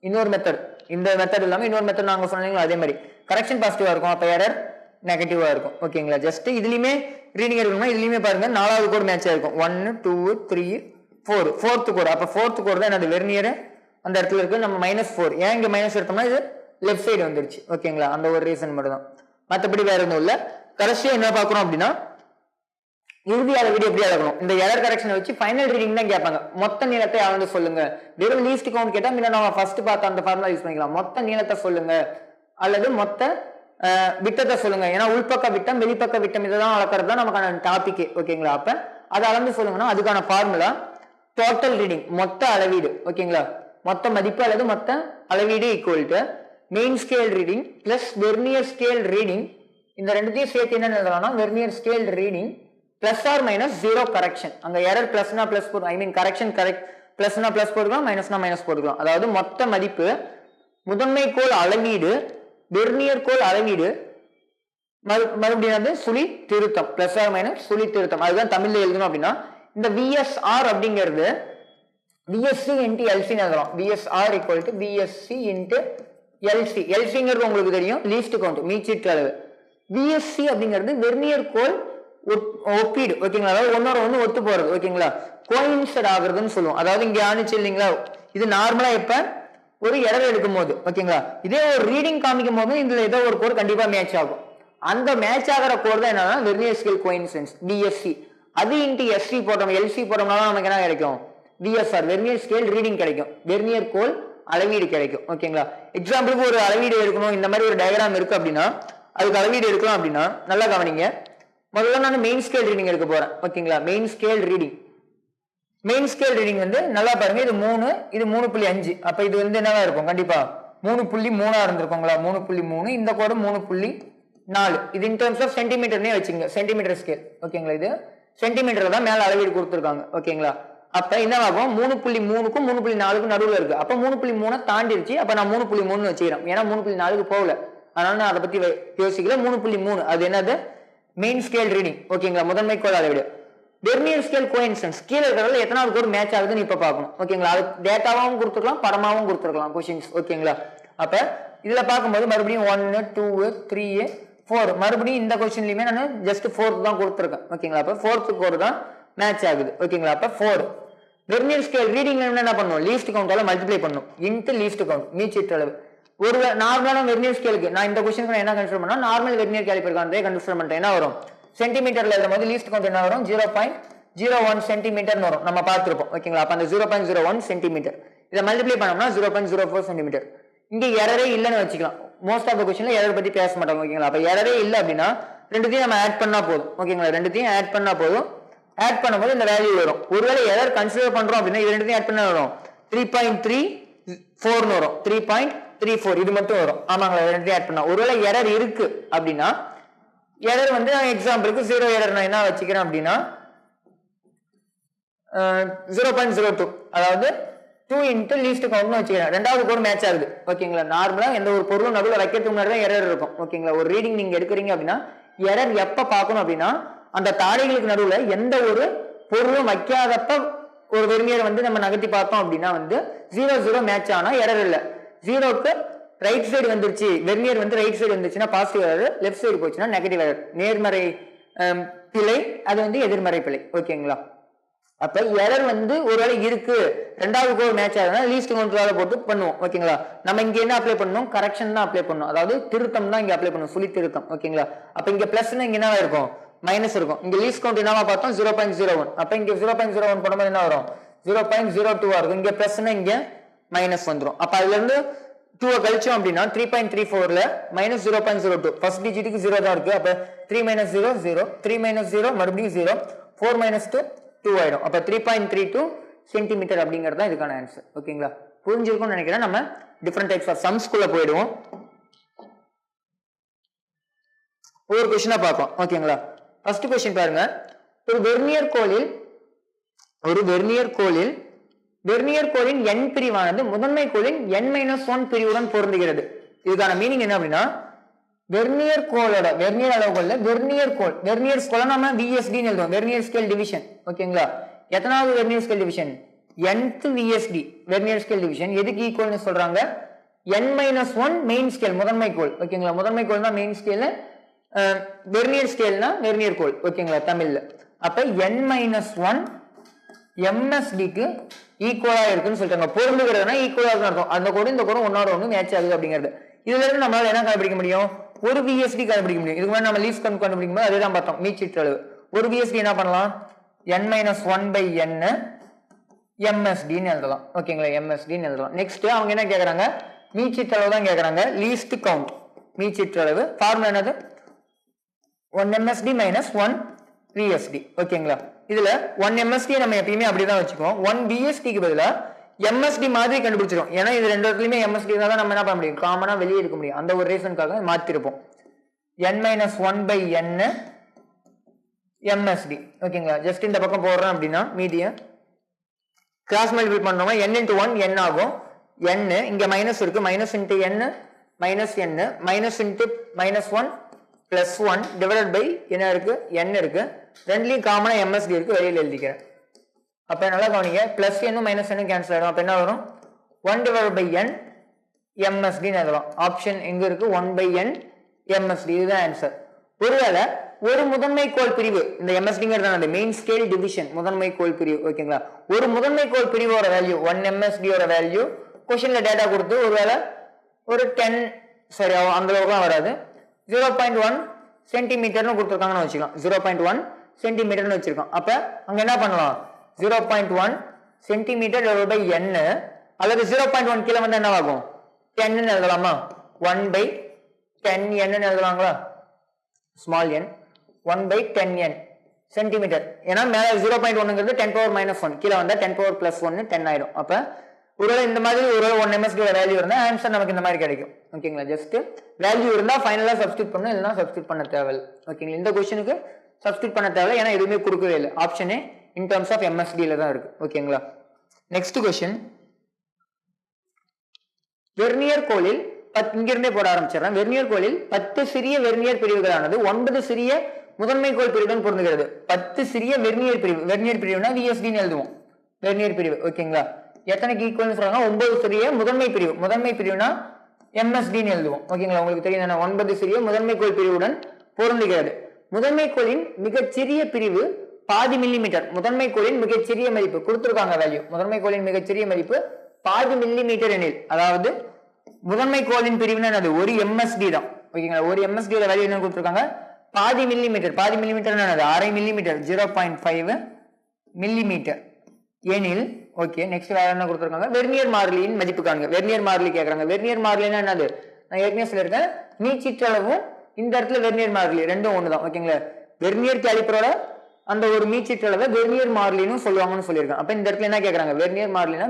இன்னொரு மெத்தட், இந்த மெத்தட் இல்லாம இன்னொரு மெத்தட் நாங்க சொன்னீங்களா அதே மாதிரி கரெக்ஷன் பாசிட்டிவா இருக்கும். அப்ப எரர் நெகட்டிவா இருக்கும். ஓகேங்களா? ஜஸ்ட் இதுலயுமே ரீடிங் இருக்கணும்னா இதுலயுமே பாருங்க 4வது கோடு மேட்ச் ஆயிருக்கும். 1 2 3 4 4th கோடு. அப்ப 4th கோடு தான் என்னது வெர்னியர் அந்த இடத்துல இருக்கு. நம்ம -4 ஏன் இங்க மைனஸ் எடுத்தோம்னா இது லெஃப்ட் சைடு வந்துருச்சு. ஓகேங்களா? அந்த ஒரு ரீசன் மட்டும் தான், மற்றபடி வேற எதுவும் இல்ல. கடைசியா என்ன பார்க்கணும் அப்படின்னா இறுதி அளவீடு எப்படி அளக்கணும். இந்த எரர் கரெக்ஷனை வச்சு ஃபைனல் ரீடிங் தான் கேட்பாங்க. மொத்த நீளத்தை அளந்து சொல்லுங்க. வெறும் லீஸ்ட் கவுண்ட் கேட்டா முன்ன நம்ம ஃபர்ஸ்ட் பார்த்த அந்த ஃபார்முலா யூஸ் பண்ணிக்கலாம். மொத்த நீளத்தை சொல்லுங்க அல்லது மொத்த விட்டத்தை சொல்லுங்க. ஏன்னா உள்பக்க விட்டம் வெளிப்பக்க விட்டம் இதெல்லாம் அளக்கிறது தான் நமக்கான டாபிக். ஓகேங்களா? அப்ப அதை அளந்து சொல்லுங்கன்னா அதுக்கான ஃபார்முலா டோட்டல் ரீடிங், மொத்த அளவீடு. ஓகேங்களா? மொத்த மதிப்பு அல்லது மொத்த அளவீடு equal to main scale reading plus vernier scale reading. இந்த ரெண்டுத்தையும் சேர்த்து என்ன எழுதலாம்னா vernier scale reading plus or minus 0 correction. அங்க எரர் பிளஸ்னா பிளஸ் போடுறோம், ஐ மீன் கரெக்ஷன் கரெக்ட் பிளஸ்னா பிளஸ் போட்டுக்கலாம், மைனஸ்னா மைனஸ் போட்டுக்கலாம். அதாவது மொத்த மதிப்பு முதன்மை கோள் அளவீடு வெர்னியர் கோள் அளவீடு மறுபடியும் சுழி திருத்தம் பிளஸ் ஆர் மைனஸ் சுழி திருத்தம். அதுதான் தமிழ்ல எழுதணும் அப்படின்னா இந்த விஎஸ்ஆர் அப்படிங்கிறது விஎஸ்சி இன்ட்டு எல்சி எழுதலாம். VSR equal to VSC into LC. எல்சிங்கிறது உங்களுக்கு தெரியும் லீஸ்ட் கவுண்ட் மீச்சிட்டு அளவு. விஎஸ்சி அப்படிங்கிறது வெர்னியர் கோள் ஒப்பீடு. ஓகேங்களா? அதாவது ஒன்னோட ஒண்ணு ஒத்து போறது. ஓகேங்களா? கோயின்சைட் ஆகுறதுன்னு சொல்லுவோம். அதாவது இங்க ஆனிச்சு இல்லைங்களா, இது நார்மலா இப்ப ஒரு எரர் எடுக்கும் போது ஓகேங்களா, இதே ஒரு ரீடிங் காமிக்கும் போது இதுல ஏதோ ஒரு கோடு கண்டிப்பா மேட்ச் ஆகும். அந்த மேட்ச் ஆகிற கோடு தான் என்னன்னா வெர்னியர் ஸ்கேல் கோயின்சிடன்ஸ் விஎஸ்சி. அது இன்ட்டு எஸ்சி போட்டோம் எல்சி போட்டோம்னா நமக்கு என்ன கிடைக்கும், விஎஸ்ஆர் வெர்னியர் ஸ்கேல் ரீடிங் கிடைக்கும், வெர்னியர் கோள் அளவீடு கிடைக்கும். ஓகேங்களா? எக்ஸாம்பிளுக்கு ஒரு அளவீடு எடுக்கணும், இந்த மாதிரி ஒரு டயக்ராம் இருக்கு அப்படின்னா அதுக்கு அளவீடு எடுக்கலாம் அப்படின்னா நல்லா கவனிங்க. முதல்ல நான் மெயின் ஸ்கேல் ரீடிங் எடுக்க போறேன். ஓகேங்களா? மெயின் ஸ்கேல் ரீடிங் வந்து நல்லா பாருங்க, இது 3 இது 3.5. அப்ப இது வந்து என்னவா இருக்கும், கண்டிப்பா 3.3 இருந்திருக்குங்களா, 3.3. இந்த கோடு 3.4. இது இன் டர்ம்ஸ் ஆஃப் சென்டிமீட்டர்னே வச்சுங்க, சென்டிமீட்டர் ஸ்கேல். ஓகேங்களா? இது சென்டிமீட்டர் தான் மேல அளவீடு கொடுத்துருக்காங்க. ஓகேங்களா? அப்ப என்னவாகும் 3.3க்கும் 3.4க்கும் நடுவுல இருக்கு. அப்ப 3.3 தாண்டிருச்சு. அப்ப நான் 3.3 வச்சுக்கிறேன். ஏன்னா 3.4க்கு போகல, அதனால நான் அதை பத்தி யோசிக்கல. 3.3 அது என்னது மெயின் ஸ்கேல் ரீடிங். ஓகேங்களா? முதன்மை கோள் அளவீடு. வெர்னியர் ஸ்கேல் கோயின்சிடன்ஸ் கீழே இருக்கிறதுல எத்தனாவது கோடு மேட்ச் ஆகுதுன்னு இப்ப பார்க்கணும். ஓகேங்களா? அது டேட்டாவும் கொடுத்துருக்கலாம், படமாவும் கொடுத்துருக்கலாம் கொஸ்டின்ஸ். ஓகேங்களா? அப்ப இதுல பார்க்கும்போது மறுபடியும் 1 2 3 4 மறுபடியும் இந்த கொஸ்டின்லயுமே நான் ஜஸ்ட் 4th தான் கொடுத்துருக்கேன். ஓகேங்களா? அப்ப 4th கோடு தான் மேட்ச் ஆகுது. ஓகேங்களா? அப்ப 4 வெர்னியர் ஸ்கேல் ரீடிங்ல என்ன பண்ணும், லீஸ்ட் கவுண்டால மல்டிப்ளை பண்ணும் இன்ட்டு லீஸ்ட் கவுண்ட் மீச்சிட்டு அளவு. ஒரு நார்மலான வெர்னியர் ஸ்கேலுக்கு நான் இந்த கொஸ்டினுக்கு என்ன கன்சிடர் பண்ணா நார்மல் வெர்னியர் கேலிப்பருக்கானதே கன்சிடர் பண்ணிட்டேன். என்ன வரும், சென்டிமீட்டர்ல இருக்கும்போது லீஸ்ட் கவுண்ட் என்ன வரும் 0.01 சென்டிமீட்டர் வரும், நம்ம பார்த்திருப்போம். ஓகேங்களா? அப்ப அந்த 0.01 சென்டிமீட்டர் இதை மல்டிப்ளை பண்ணோம்னா 0.04 சென்டிமீட்டர். இங்க எரரே இல்லைன்னு வச்சுக்கலாம். மோஸ்ட் ஆஃப் த கொஸ்டின்ல எரர் பத்தி பேச மாட்டாங்க. ஓகேங்களா? அப்ப எரரே இல்லை அப்படின்னா ரெண்டுத்தையும் நம்ம ஆட் பண்ணா போதும். ஓகேங்களா? ரெண்டுத்தையும் ஆட் பண்ணா போதும். ஆட் பண்ணும்போது இந்த வேல்யூ வரும். ஒருவேளை எரர் கன்சிடர் பண்றோம் அப்படின்னா இது ரெண்டுத்தையும் ஆட் பண்ண வரும் 3.34 வரும், 3.34 இது மட்டும் வரும். ஆமாங்களா? ரெண்டுத்தையும் ஆட் பண்ணா. ஒருவேளை எரர் இருக்கு அப்படின்னா எரர் வந்து எக்ஸாம்பிளுக்கு 0 எரர் நான் என்ன வச்சுக்கிறேன் அப்படின்னா 0.02 அதாவது 2 இன்ட்டு லீஸ்ட் கவுண்ட்னு வச்சுக்கிறேன். ரெண்டாவது கோடு மேட்ச் ஆகுது. ஓகேங்களா? நார்மலா எந்த ஒரு பொருளும் நடுவில் வைக்கிறதுக்கு முன்னாடி தான் எரர் இருக்கும். ஓகேங்களா? ஒரு ரீடிங் நீங்க எடுக்கிறீங்க அப்படின்னா எரர் எப்ப பார்க்கணும் அப்படின்னா அந்த தாடைகளுக்கு நடுவுல எந்த ஒரு பொருளும் வைக்காதப்ப ஒரு வெர்னியர் வந்து நம்ம நகர்த்தி பார்த்தோம் அப்படின்னா வந்து 0 மேட்ச் ஆனா எரர் இல்லை. 0க்கு ரைட் சைடு வந்துருச்சு, வெர்னியர் வந்து ரைட் சைடு வந்துச்சுன்னா பாசிட்டிவ் எரர், லெஃப்ட் சைடு போச்சுன்னா நெகட்டிவ் எரர், நேர்மறை பிழை, அது வந்து எதிர்மறை பிழை. ஓகேங்களா? அப்ப எரர் வந்து ஒருவேளை இருக்கு ரெண்டாவது கோடு மேட்ச் ஆகுதுன்னா லீஸ்ட் கவுண்ட் போட்டு பண்ணுவோம். ஓகேங்களா? நம்ம இங்க என்ன அப்ளை பண்ணணும், கரெக்ஷன் தான் அப்ளை பண்ணணும், அதாவது திருத்தம் தான் இங்க அப்ளை பண்ணணும், சுழி திருத்தம். ஓகேங்களா? அப்ப இங்க பிளஸ்னா இங்க என்னவா இருக்கும், மைனஸ் இருக்கும். இங்க லீஸ்ட் கவுண்ட் என்னவா பார்த்தோம் 0.01. அப்ப இங்க 0.01 போடும்போது என்ன வரும் 0.02 இருக்கும். இங்க பிளஸ்னா இங்க மைனஸ் வந்துடும். அப்ப அதுல இருந்து 2 கழிச்சோம் அப்படின்னா 3.34ல மைனஸ் 0.02 ஃபர்ஸ்ட் டிஜிட்டுக்கு 0 தான் இருக்கு. அப்ப 3 - 0 0, 3 - 0 மறுபடியும் 0, 4 - 2 2 ஆயிடும். அப்ப 3.32 சென்டிமீட்டர் அப்படிங்கிறது தான் இதுக்கான ஆன்சர். ஓகேங்களா? புரிஞ்சிருக்கும்னு நினைக்கிறேன். நம்ம டிஃபரெண்ட் டைப்ஸ் ஆஃப் சம்ஸ்குள்ள போயிடுவோம். ஒரு கொஸ்டினா பார்ப்போம். ஓகேங்களா? ஃபர்ஸ்ட் கொஸ்டின் பாருங்க. ஒரு வெர்னியர் கோலில் வெர்னியர் கோலின் n பிரிவானது முதன்மை கோலின் n - 1 பிரிவுடன் பொருந்துகிறது. இதுக்கான மீனிங் என்ன அப்படின்னா வெர்னியர் கோலோட வெர்னியர் அளவுகோல்ல வெர்னியர் கோல், வெர்னியர் ஸ்கேல் நம்ம VSD ன்னு எழுதுவோம், வெர்னியர் ஸ்கேல் டிவிஷன். ஓகேங்களா, எத்தனாவது vernier scale division? nth VSD vernier scale division. எதுக்கு ஈக்குவல்னு சொல்றாங்க? n-1 மெயின் ஸ்கேல், முதன்மை கோல். ஓகேங்களா, முதன்மை கோல் தான் மெயின் ஸ்கேல், வெர்னியர் ஸ்கேல்னா வெர்னியர் கோல். ஓகேங்களா தமிழ்ல. அப்ப n-1 MSDக்கு ஈக்குவலா இருக்குன்னு சொல்றாங்க. பொருளுங்கிறதுனா ஈக்குவலா இருக்குன்னு அர்த்தம். அந்த கோடு இந்த கோடு ஒன்னோட ஒன்று மேட்ச் ஆகுது அப்படிங்கிறது. இதுல இருந்து நம்மளால என்ன கண்டுபிடிக்க முடியும்? ஒரு VSD கண்டுபிடிக்க முடியும். இதுக்கு முன்னாடி நம்ம லீஸ்ட் கவுண்ட் கண்டுபிடிக்கும் போது அதே தான் பார்த்தோம், மீச்சிற்று அளவு. ஒரு VSD என்ன பண்ணலாம்? n-1/n MSD ன்னு எழுதலாம். ஓகேங்களா, MSD ன்னு எழுதலாம். நெக்ஸ்ட் அவங்க என்ன கேக்குறாங்க? மீச்சிற்று அளவு தான் கேக்குறாங்க. லீஸ்ட் கவுண்ட் மீச்சிற்று அளவு ஃபார்முலா என்னது? 1 MSD minus 1 VSD. ஓகேங்களா, இதுல 1 MSD நம்ம எப்பயுமே அப்படிதான் வச்சுக்குவோம். 1 VSDக்கு பதிலா MSD மாதிரி கண்டுபிடிச்சிரும். ஏன்னா இது ரெண்டு இடத்துலயுமே MSD தான் நம்ம என்ன பண்ண முடியும், காமனா வெளியே எடுக்க முடியும். அந்த ஒரு ரீசனுக்காக மாத்திருப்போம். n-1/n MSD. ஓகேங்களா, ஜஸ்ட் இந்த பக்கம் போடுறோம் அப்படின்னா மீதியை கிராஸ் மல்டிபிள் பண்ணோம்னா n into 1 n ஆகும். n இங்க மைனஸ் இருக்கு, minus into n minus n minus into -1 plus 1 divided by என்ன இருக்கு? n இருக்கு. ரெண்டுலயும் காமனா MSD இருக்கு, வெளியில எழுதிக்கிறேன். அப்ப நல்லா கவனிங்க, plus n minus n cancel ஆயிடும். அப்ப என்ன வரும்? 1 டிவைடட் பை n MSD ன்னு எழுதலாம். ஆப்ஷன் எங்க இருக்கு? 1/n MSD. இதுதான் ஆன்சர். ஒருவேளை ஒரு முதன்மை கோல் பிரிவு, இந்த MSDங்கிறது மெயின் ஸ்கேல் டிவிஷன், முதன்மை கோல் பிரிவு. ஓகேங்களா, ஒரு முதன்மை கோல் பிரிவோட வேல்யூ 1 MSD ஓட வேல்யூ क्वेश्चनல டேட்டா கொடுத்து ஒருவேளை ஒரு 10 சரி அந்த அளவுக்குலாம் வராது, 0.1 சென்டிமீட்டர்னு கொடுத்துருக்காங்கன்னு வச்சுக்கலாம். 0.1 சென்டிமீட்டர்னு வச்சிருக்கோம். அப்ப அங்க என்ன பண்ணலாம்? 0.1 சென்டிமீட்டர் பை n அல்லது 0.1 கீழே வந்து என்ன ஆகும்? 10 ன்னு எழுதலாமா? 1/10n ன்னு எழுதலாங்களா? Small n 1/10n centimetre. ஏன்னா மேல 0.1ங்கிறது 10⁻⁻1, கீழே வந்தா 10⁻+1 10 ஆயிடும். அப்ப ஒருவேளை இந்த மாதிரி ஒருவேளை 1 MSD வேல்யூ இருந்தா ஆன்சர் நமக்கு இந்த மாதிரி கிடைக்கும். ஓகேங்களா, ஜஸ்ட் வேல்யூ இருந்தா ஃபைனலா சப்ஸ்டிட் பண்ணணும், இல்லைன்னா சப்ஸ்டிட் பண்ண தேவையில்லை. ஓகேங்களா, இந்த கொஸ்டினுக்கு சப்ஸ்டிட் பண்ண தேவையில்லை, ஏன்னா எதுவுமே கொடுக்கவே இல்லை. ஆப்ஷனே இன் டர்ம்ஸ் ஆஃப் MSD தான் இருக்கு. ஓகேங்களா, நெக்ஸ்ட் கொஸ்டின். வெர்னியர் கோலில் இங்கிருந்தே போட ஆரம்பிச்சிடறேன். வெர்னியர் கோலில் 10 சிறிய வெர்னியர் பிரிவுகளானது 9 சிறிய முதன்மை கோல் பிரிவுடன் பொருந்துகிறது. 10 சிறிய வெர்னியர் பிரிவு, வெர்னியர் பிரிவுனா VSD ன்னு எழுதுவோம், வெர்னியர் பிரிவு. ஓகேங்களா, எத்தனைக்கு ஈக்குவல்னு சொல்றாங்க? 9 சிறிய முதன்மை பிரிவு, முதன்மை பிரிவுனா MSD ன்னு எழுதுவோம். ஓகேங்களா, உங்களுக்கு தெரியும் 9 சிறிய முதன்மை கோல் பிரிவுடன் பொருந்துகிறது. முதன்மை கோலின் மிகச்சிறிய பிரிவு பாதி மில்லிமீட்டர். முதன்மை கோலின் மிகச்சிறிய மதிப்பு கொடுத்திருக்காங்க வேல்யூ. முதன்மை கோலின் மிகச்சிறிய மதிப்பு பாதி மில்லிமீட்டர் எனில், அதாவது முதன்மை கோலின் பிரிவுனா அது ஒரு MSD தான். ஓகேங்களா, ஒரு MSD ஓட வேல்யூ என்ன கொடுத்திருக்காங்க? பாதி மில்லிமீட்டர். பாதி மில்லிமீட்டர் என்னது? அரை மில்லிமீட்டர், 0.5 மில்லிமீட்டர் எனில். ஓகே, நெக்ஸ்ட் வேற என்ன கொடுத்திருக்காங்க? வெர்னியர் மாறிலியின் மதிப்பு காணுங்க. வெர்னியர் மாறிலி கேக்குறாங்க. வெர்னியர் மாறிலினா என்னது? நான் ஏற்கனவே சொல்லியிருக்கேன், மீச்சிற்றளவும் இந்த இடத்துல வெர்னியர் மாறிலி ரெண்டும் ஒண்ணுதான். ஓகேங்களா, வெர்னியர் கேலிப்பரோட அந்த ஒரு மீச்சிற்றளவை வெர்னியர் மாறிலின்னு சொல்லுவாங்கன்னு சொல்லியிருக்கேன். அப்ப இந்த இடத்துல என்ன கேக்குறாங்க? வெர்னியர் மாறிலினா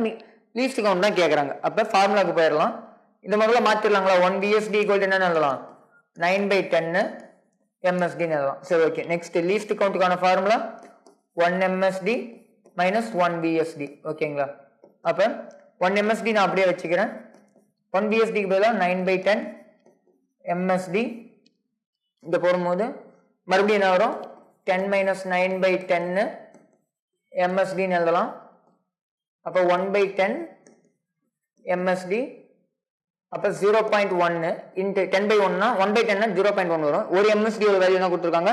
லீஸ்ட் கவுண்ட் தான் கேக்குறாங்க. அப்ப ஃபார்முலாக்கு போயிடலாம். இந்த முதல்ல மாத்திரலாங்களா? 1 VSD = என்ன எழுதலாம்? 9/10 MSD ன்னு எழுதலாம். சரி, ஓகே. நெக்ஸ்ட் லீஸ்ட் கவுண்ட்டுக்கான ஃபார்முலா 1 MSD minus 1 VSD. ஓகேங்களா, அப்ப 1 MSD நான் அப்படியே வச்சுக்கிறேன். 1 VSD க்கு பதிலா 9/10 MSD. இந்த போடும்போது மறுபடியும் என்ன வரும்? 10 - 9/10 MSD ன்னு எழுதலாம். அப்ப 1/10 MSD. அப்ப 0.1 into 10/1 னா 1/10 னா 0.1 வரும். ஒரு MSD ஓட வேல்யூ என்ன கொடுத்திருக்காங்க?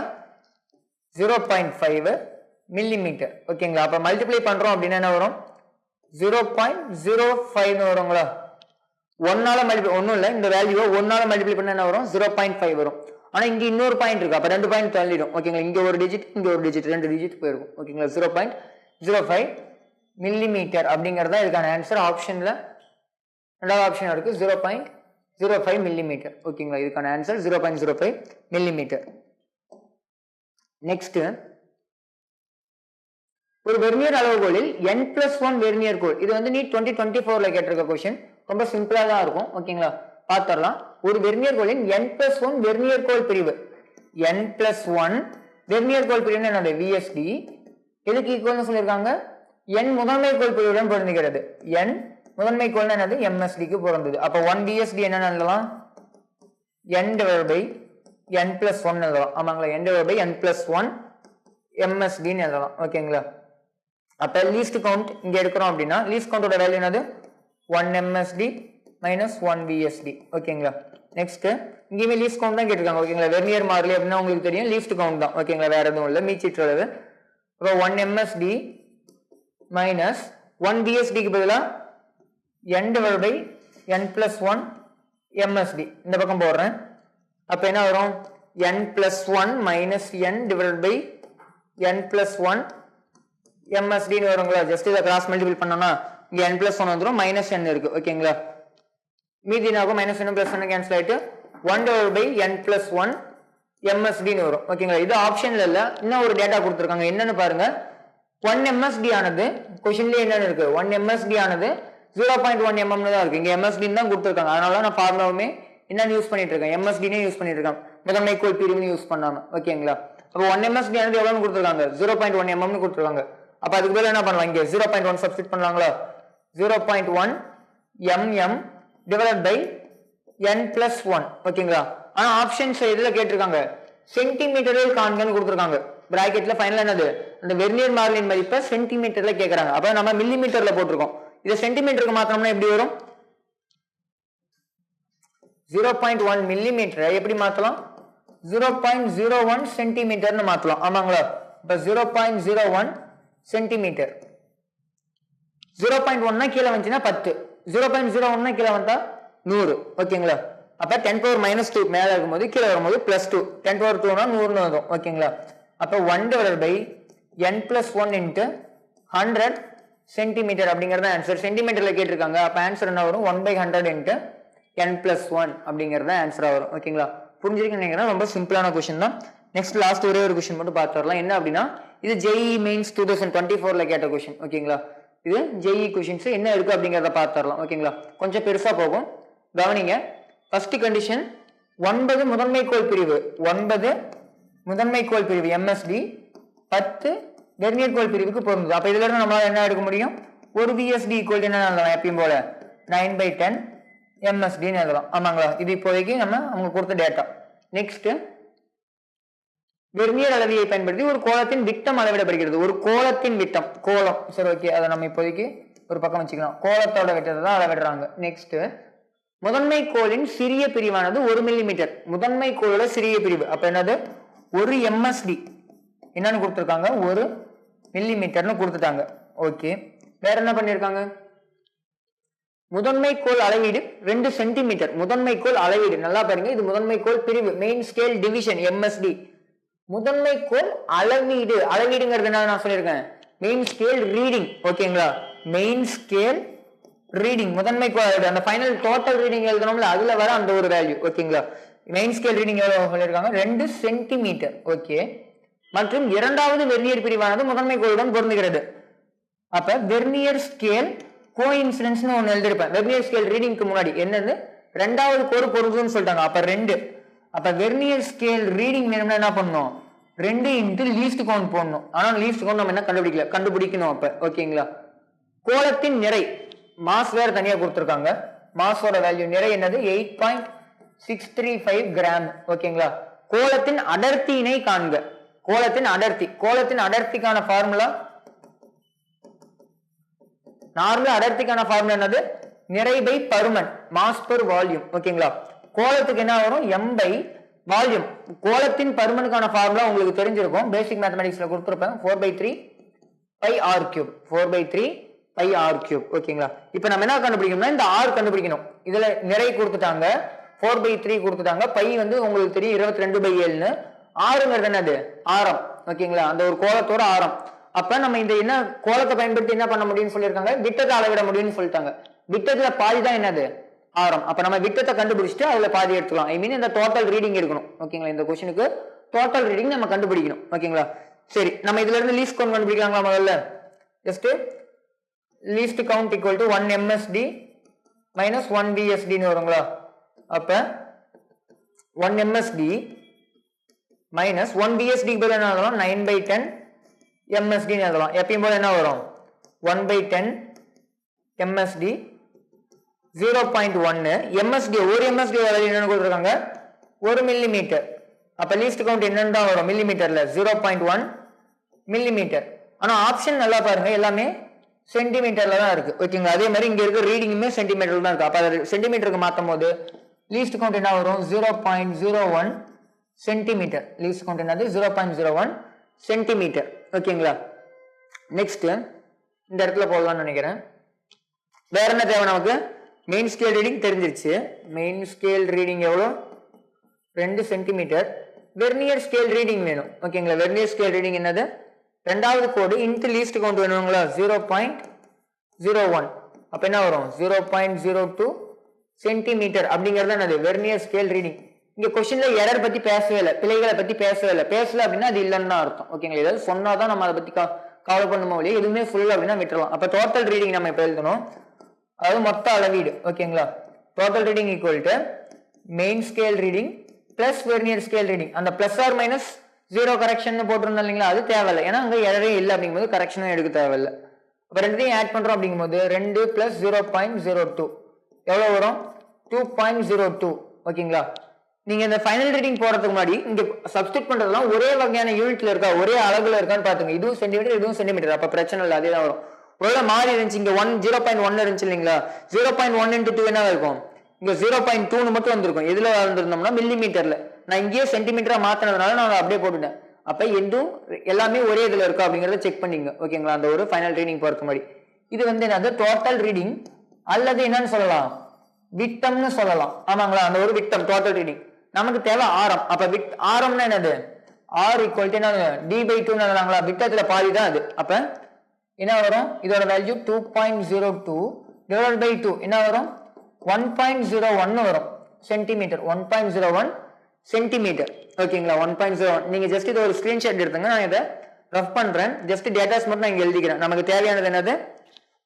0.5 மில்லிமீட்டர். ஓகேங்களா, அப்ப மல்டிப்ளை பண்றோம் அப்படின்னா என்ன வரும்? 0.05 வருங்களா? 1ஆல மல்டிப்ளை, ஒண்ணும் இல்ல, இந்த வேல்யூவை 1ஆல மல்டிப்ளை பண்ணா என்ன வரும்? 0.5 வரும். ஆனா இங்க இன்னொரு பாயிண்ட் இருக்கு, அப்ப 2 பாயிண்ட் தள்ளிடும். ஓகேங்களா, இங்க ஒரு டிஜிட், இங்க ஒரு டிஜிட், 2 டிஜிட் போயிருக்கும். ஓகேங்களா, 0.05 மில்லிமீட்டர் அப்படிங்கறத இதுக்கான ஆன்சர். ஆப்ஷன்ல ரெண்டாவது ஆப்ஷன் இருக்கு 0.05 மில்லிமீட்டர். ஓகேங்களா, இதுக்கான ஆன்சர் 0.05 மில்லிமீட்டர். நெக்ஸ்ட், ஒரு வெர்னியர் அளவுகோலில் n+1 வெர்னியர் கோல். இது வந்து நீட் 2024ல கேட்டிருக்க क्वेश्चन. ரொம்ப சிம்பிளா தான் இருக்கும். ஓகேங்களா, பாத்தறலாம். ஒரு வெர்னியர் கோலின் n+1 வெர்னியர் கோல் பிரிவு. n+1 வெர்னியர் கோல் பிரிவு என்னது? VSD. எதுக்கு ஈக்குவல்னு சொல்லிருக்காங்க? n முதன்மை கோல் பிரிவுடன் பொருந்துகிறது. n முதன்மை கோல்னா என்னது? MSD க்கு பொருந்தது. அப்ப 1 VSD என்ன எழுதலாம்? n divided by n plus 1 எழுதலாம். ஆமாங்களா, n divided by n plus 1 MSD ன்னு எழுதலாம். ஓகேங்களா, அப்ப லீஸ்ட் கவுண்ட் இங்க எடுக்கிறோம் அப்படின்னா லீஸ்ட் கவுண்டோட வேல்யூ என்னது 1 MSD minus 1 VSD. ஓகேங்களா, நெக்ஸ்ட் இங்கேயுமே லீஸ்ட் கவுண்ட் தான் கேட்டிருக்காங்க. ஓகேங்களா, வெர்னியர் மாறிலி அப்படின்னா உங்களுக்கு தெரியும் லீஸ்ட் கவுண்ட் தான். ஓகேங்களா, வேற எதுவும் இல்லை, மீச்சிட்டு அளவு. இப்போ 1 MSD minus 1 VSD க்கு பதிலாக n divided by n plus 1 MSD இந்த பக்கம் போடுறேன். அப்ப என்ன வரும் n plus 1 minus n divided by n plus 1 MSD ன்னு வருங்களா. ஜஸ்ட் இதை கிராஸ் மல்டிபிள் பண்ணோம்னா இங்க n plus 1 வந்துடும், மைனஸ் n இருக்கு. ஓகேங்களா, மீதி என்னாகும் மைனஸ் n plus 1 கேன்சல் ஆயிட்டு 1 divided by n plus 1 MSD ன்னு வரும். ஓகேங்களா, இது ஆப்ஷன்ல இல்ல, இன்னும் ஒரு டேட்டா கொடுத்துருக்காங்க. என்னன்னு பாருங்க, 1 MSD ஆனது கொஸ்டின்லயே என்னன்னு இருக்கு, 1 MSD ஆனது 0.1 mm தான் இருக்கு. இங்க MSD தான் கொடுத்துருக்காங்க. அதனால நான் ஃபார்முலாவுமே என்னன்னு யூஸ் பண்ணிட்டு இருக்கேன், MSD யூஸ் பண்ணிட்டு இருக்கேன், முதன்மை கோள் பிரிவுன்னு யூஸ் பண்ணாம. ஓகேங்களா, அப்போ 1 MSD ஆனது எவ்வளவுன்னு கொடுத்துருக்காங்க, 0.1 mm கொடுத்துருக்காங்க. அப்ப அதுக்கு பதிலா என்ன பண்ணலாம், இங்க 0.1 substitute பண்ணலாங்களா. 0.1 mm divided by n plus 1. ஓகேங்களா, ஆனா ஆப்ஷன் சைடுல கேட்டிருக்காங்க சென்டிமீட்டரில் காண்கன்னு கொடுத்துருக்காங்க. பிராக்கெட்ல ஃபைனல் என்னது, அந்த வெர்னியர் மாறிலியின் மதிப்பை சென்டிமீட்டர்ல கேக்குறாங்க. அப்ப நம்ம மில்லிமீட்டர்ல போட்டிருக்கோம். இதை சென்டிமீட்டருக்கு மாத்தணும்னா எப்படி வரும், 0.1 மில்லிமீட்டரை எப்படி மாத்தலாம், 0.01 சென்டிமீட்டர்னு மாத்தலாம். ஆமாங்களா, இப்ப 0.01 சென்டிமீட்டர். 0.1 கீழே வந்துச்சுன்னா 10, 0.01 கீழே வந்தா 100. ஓகேங்களா, அப்ப 10⁻2 மேல இருக்கும்போது கீழே வரும்போது +2, 10⁻2னா 100 வரும். ஓகேங்களா, அப்ப 1 divided by n plus 1 into 100 centimetre அப்படிங்கறது ஆன்சர். சென்டிமீட்டர்ல கேட்டிருக்காங்க. அப்ப ஆன்சர் என்ன வரும், 1/100 into n plus 1 அப்படிங்கறது ஆன்சரா வரும். ஓகேங்களா, புரிஞ்சிருக்குன்னு நினைக்கிறேன். ரொம்ப சிம்பிளான கொஸ்டின் தான். நெக்ஸ்ட் லாஸ்ட் ஒரே ஒரு கொஸ்டின் மட்டும் பார்த்து வரலாம். என்ன அப்படின்னா, இது JEE மெயின்ஸ் 2024ல கேட்ட கொஸ்டின். ஓகேங்களா, இது JEE கொஸ்டின்ஸ் என்ன இருக்கு அப்படிங்கறத பார்த்து வரலாம். ஓகேங்களா, கொஞ்சம் பெருசா போகும், கவனிங்க. ஃபர்ஸ்ட் கண்டிஷன் 9 முதன்மை கோள் பிரிவு, 9 முதன்மை கோள் பிரிவு MSD, 10 வெர்னியர் கோள் பிரிவுக்கு பொருந்தது. அப்ப இதுல இருந்து நம்மளால என்ன எடுக்க முடியும், ஒரு VSD ஈக்குவல் என்ன எழுதலாம், எப்பயும் போல 9/10 MSD ன்னு எழுதலாம். ஆமாங்களா, இது இப்போதைக்கு நம்ம அவங்க கொடுத்த டேட்டா. நெக்ஸ்ட் வெர்னியர் அளவியை பயன்படுத்தி ஒரு கோளத்தின் விட்டம் அளவிடப்படுகிறது. ஒரு கோளத்தின் விட்டம், கோளம், சரி ஓகே, அதை நம்ம இப்போதைக்கு ஒரு பக்கம் வச்சுக்கலாம். கோளத்தோட விட்டத்தை தான் அளவிடுறாங்க. நெக்ஸ்ட் முதன்மை கோளின் சிறிய பிரிவானது 1 மில்லிமீட்டர். முதன்மை கோளோட சிறிய பிரிவு அப்ப என்னது, 1 MSD என்னன்னு கொடுத்துருக்காங்க, 1 மில்லிமீட்டர்னு கொடுத்துட்டாங்க. ஓகே, வேற என்ன பண்ணிருக்காங்க, முதன்மை கோள் அளவீடு 2 சென்டிமீட்டர். முதன்மை கோள் அளவீடு நல்லா பாருங்க, இது முதன்மை கோள் பிரிவு, மெயின் ஸ்கேல் டிவிஷன் MSD. முதன்மை கோள் அளவீடு, அளவீடுங்கிறது என்ன நான் சொல்லியிருக்கேன், மெயின் ஸ்கேல் ரீடிங். ஓகேங்களா, மெயின் ஸ்கேல் ரீடிங், முதன்மை கோள் அந்த ஃபைனல் டோட்டல் ரீடிங் எழுதணும்ல, அதுல வர அந்த ஒரு வேல்யூ. ஓகேங்களா, மெயின் ஸ்கேல் ரீடிங் எவ்வளவு சொல்லியிருக்காங்க, 2 சென்டிமீட்டர். ஓகே, மற்றும் இரண்டாவது வெர்னியர் பிரிவானது முதன்மை கோளுடன் பொருந்துகிறது. அப்ப வெர்னியர் ஸ்கேல் கோஇன்சிடென்ஸ்னு ஒன்னு எழுதிருப்பேன். வெர்னியர் ஸ்கேல் ரீடிங்க்கு முன்னாடி என்னது, ரெண்டாவது கோடு பொருந்துன்னு சொல்லிட்டாங்க. அப்ப 2, அப்ப வெர்னியர் ஸ்கேல் ரீடிங் வேணும்னா என்ன பண்ணணும், 2 இன்ட்டு லீஸ்ட் கவுண்ட் போடணும். ஆனா லீஸ்ட் கவுண்ட் நம்ம என்ன கண்டுபிடிக்கணும் அப்ப. ஓகேங்களா, கோளத்தின் நிறை, மாஸ் வேற தனியா கொடுத்திருக்காங்க. மாஸோட வேல்யூ, நிறை என்னது 8.635 கிராம். ஓகேங்களா, கோளத்தின் அடர்த்தியினை காண்க. கோளத்தின் அடர்த்தி, கோளத்தின் அடர்த்திக்கான ஃபார்முலா, நார்மல் அடர்த்திக்கான ஃபார்முலா என்னது, நிறை பை பருமன், மாஸ் பெர் வால்யூம். ஓகேங்களா, கோளத்துக்கு என்ன வரும், m பை வால்யூம். கோளத்தின் பருமனுக்கான ஃபார்முலா உங்களுக்கு தெரிஞ்சிருக்கும், பேசிக் மேத்தமெட்டிக்ஸ்ல கொடுத்திருப்பேன், 4/3 pi r cube, 4/3 pi r cube. ஓகேங்களா, இப்போ நம்ம என்ன கண்டுபிடிக்கணும்னா இந்த r கண்டுபிடிக்கணும். இதுல நிறை கொடுத்துட்டாங்க, 4/3 கொடுத்துட்டாங்க, பை வந்து உங்களுக்கு தெரியும் 22/7ன்னு. ஆறுங்கிறது என்னது, ஆரம். ஓகேங்களா, அந்த ஒரு கோளத்தோட ஆரம். அப்ப நம்ம இந்த என்ன கோளத்தை பயன்படுத்தி என்ன பண்ண முடியும்னு சொல்லியிருக்காங்க, விட்டத்தை அளவிட முடியும்னு சொல்லிட்டாங்க. விட்டத்துல பாதி தான் என்னது, ஆரம். அப்ப நம்ம விட்டத்தை கண்டுபிடிச்சிட்டு அதுல பாதி எடுத்துக்கலாம். ஐ மீன் இந்த டோட்டல் ரீடிங் எடுக்கணும். ஓகேங்களா, இந்த கொஸ்டினுக்கு டோட்டல் ரீடிங் நம்ம கண்டுபிடிக்கணும். ஓகேங்களா, சரி, நம்ம இதுல இருந்து லீஸ்ட் கவுண்ட் கண்டுபிடிக்கலாங்களா. முதல்ல just least count equal to 1 MSD minus 1 VSD ன்னு வருங்களா. அப்ப 1 MSD minus 1 VSD க்கு பதிலா என்ன எழுதலாம், 9/10 MSD ன்னு எழுதலாம். எப்பயும் போல என்ன வரும், 1/10 MSD 0.1. MSD ஒரு MSD வேல்யூ என்னன்னு கொடுத்திருக்காங்க, 1 மில்லிமீட்டர். அப்ப லீஸ்ட் கவுண்ட் என்னன்னு தான் வரும் மில்லிமீட்டர்ல 0.1 மில்லிமீட்டர். ஆனா ஆப்ஷன் நல்லா பாருங்க எல்லாமே சென்டிமீட்டர்ல தான் இருக்கு ஓகேங்களா. அதே மாதிரி இங்க இருக்க ரீடிங்குமே சென்டிமீட்டர்ல தான் இருக்கு. அப்ப அதை சென்டிமீட்டருக்கு மாத்தும் போது லீஸ்ட் கவுண்ட் என்ன வரும் 0.01 சென்டிமீட்டர். லீஸ்ட் கவுண்ட் என்னது 0.01 சென்டிமீட்டர் ஓகேங்களா. நெக்ஸ்ட் இந்த இடத்துல போடலாம்னு நினைக்கிறேன். வேற என்ன தேவை நமக்கு, மெயின் ஸ்கேல் ரீடிங் தெரிஞ்சிருச்சு. மெயின் ஸ்கேல் ரீடிங் எவ்வளோ 2 சென்டிமீட்டர். வெர்னியர் ஸ்கேல் ரீடிங் வேணும் ஓகேங்களா. வெர்னியர் ஸ்கேல் ரீடிங் என்னது, ரெண்டாவது கோடு இன்ட்டு லீஸ்ட் கவுண்ட் வேணுங்களா 0.01. அப்ப என்ன வரும் 0.02 சென்டிமீட்டர் அப்படிங்கிறது என்னது வெர்னியர் ஸ்கேல் ரீடிங். இங்க கொஸ்டின்ல எரர் பத்தி பேசவே இல்லை, பிழைகளை பத்தி பேசவே இல்லை. பேசல அப்படின்னா அது இல்லைன்னு அர்த்தம் ஓகேங்களா. ஏதாவது சொன்னாதான் நம்ம அதை பத்தி கவலை பண்ணுமோ இல்லையா, எதுவுமே ஃபுல் அப்படின்னா விட்டுறலாம். அப்ப டோட்டல் ரீடிங் நம்ம இப்ப எழுதணும், அதாவது மொத்த அளவீடு ஓகேங்களா. Total reading equal to main scale reading plus vernier scale reading. அந்த பிளஸ் ஆர் மைனஸ் 0 கரெக்ஷன் போட்டிருந்தோம் இல்லைங்களா, அது தேவையில்லை. ஏன்னா அங்க எரரே இல்லை அப்படிங்கும்போது கரெக்ஷனும் எடுக்க தேவையில்லை. அப்ப ரெண்டையும் ஆட் பண்றோம் அப்படிங்கும்போது 2 பிளஸ் 0.02 எவ்வளவு வரும் 2.02 ஓகேங்களா. நீங்க இந்த ஃபைனல் ரீடிங் போறதுக்கு முன்னாடி இங்க சப்ஸ்டிட் பண்றதுலாம் ஒரே வகையான யூனிட்ல இருக்கா, ஒரே அளவுல இருக்கான்னு பாத்துங்க. இதுவும் சென்டிமீட்டர் இதுவும் சென்டிமீட்டர், அப்ப பிரச்சனை இல்லை, அதே தான் வரும். ஒருவேளை மாறி இருந்துச்சு, இங்க 0.1 இருந்துச்சு இல்லைங்களா, 0.1 into 2 என்ன இருக்கும், இங்க 0.2 மட்டும் வந்திருக்கும். எதுல வந்திருந்தோம்னா மில்லிமீட்டர்ல. நான் இங்கேயே சென்டிமீட்டரா மாத்தினதுனால நான் அப்படியே போட்டுட்டேன். அப்ப எதுவும் எல்லாமே ஒரே இதுல இருக்கா அப்படிங்கறத செக் பண்ணிங்க ஓகேங்களா. அந்த ஒரு ஃபைனல் ரீடிங் போறதுக்கு முன்னாடி இது வந்து என்னது டோட்டல் ரீடிங் அல்லது என்னன்னு சொல்லலாம் விட்டம்னு சொல்லலாம் ஆமாங்களா. அந்த ஒரு விட்டம் டோட்டல் ரீடிங். நமக்கு தேவை ஆரம். அப்ப ஆரம்னா என்னது r ஈக்குவல் டு என்னது d/2 எழுதலாங்களா. விட்டத்துல பாதி தான் அது. அப்ப என்ன வரும், இதோட வேல்யூ 2.02 டிவைடட் பை 2 என்ன வரும் 1.01 வரும் சென்டிமீட்டர். 1.01 சென்டிமீட்டர் ஓகேங்களா. 1.01. நீங்க ஜஸ்ட் இதை ஒரு ஸ்கிரீன்ஷாட் எடுத்துங்க, நான் இதை ரஃப் பண்றேன். ஜஸ்ட் டேட்டாஸ் மட்டும் நான் இங்க எழுதிக்கிறேன். நமக்கு தேவையானது என்னது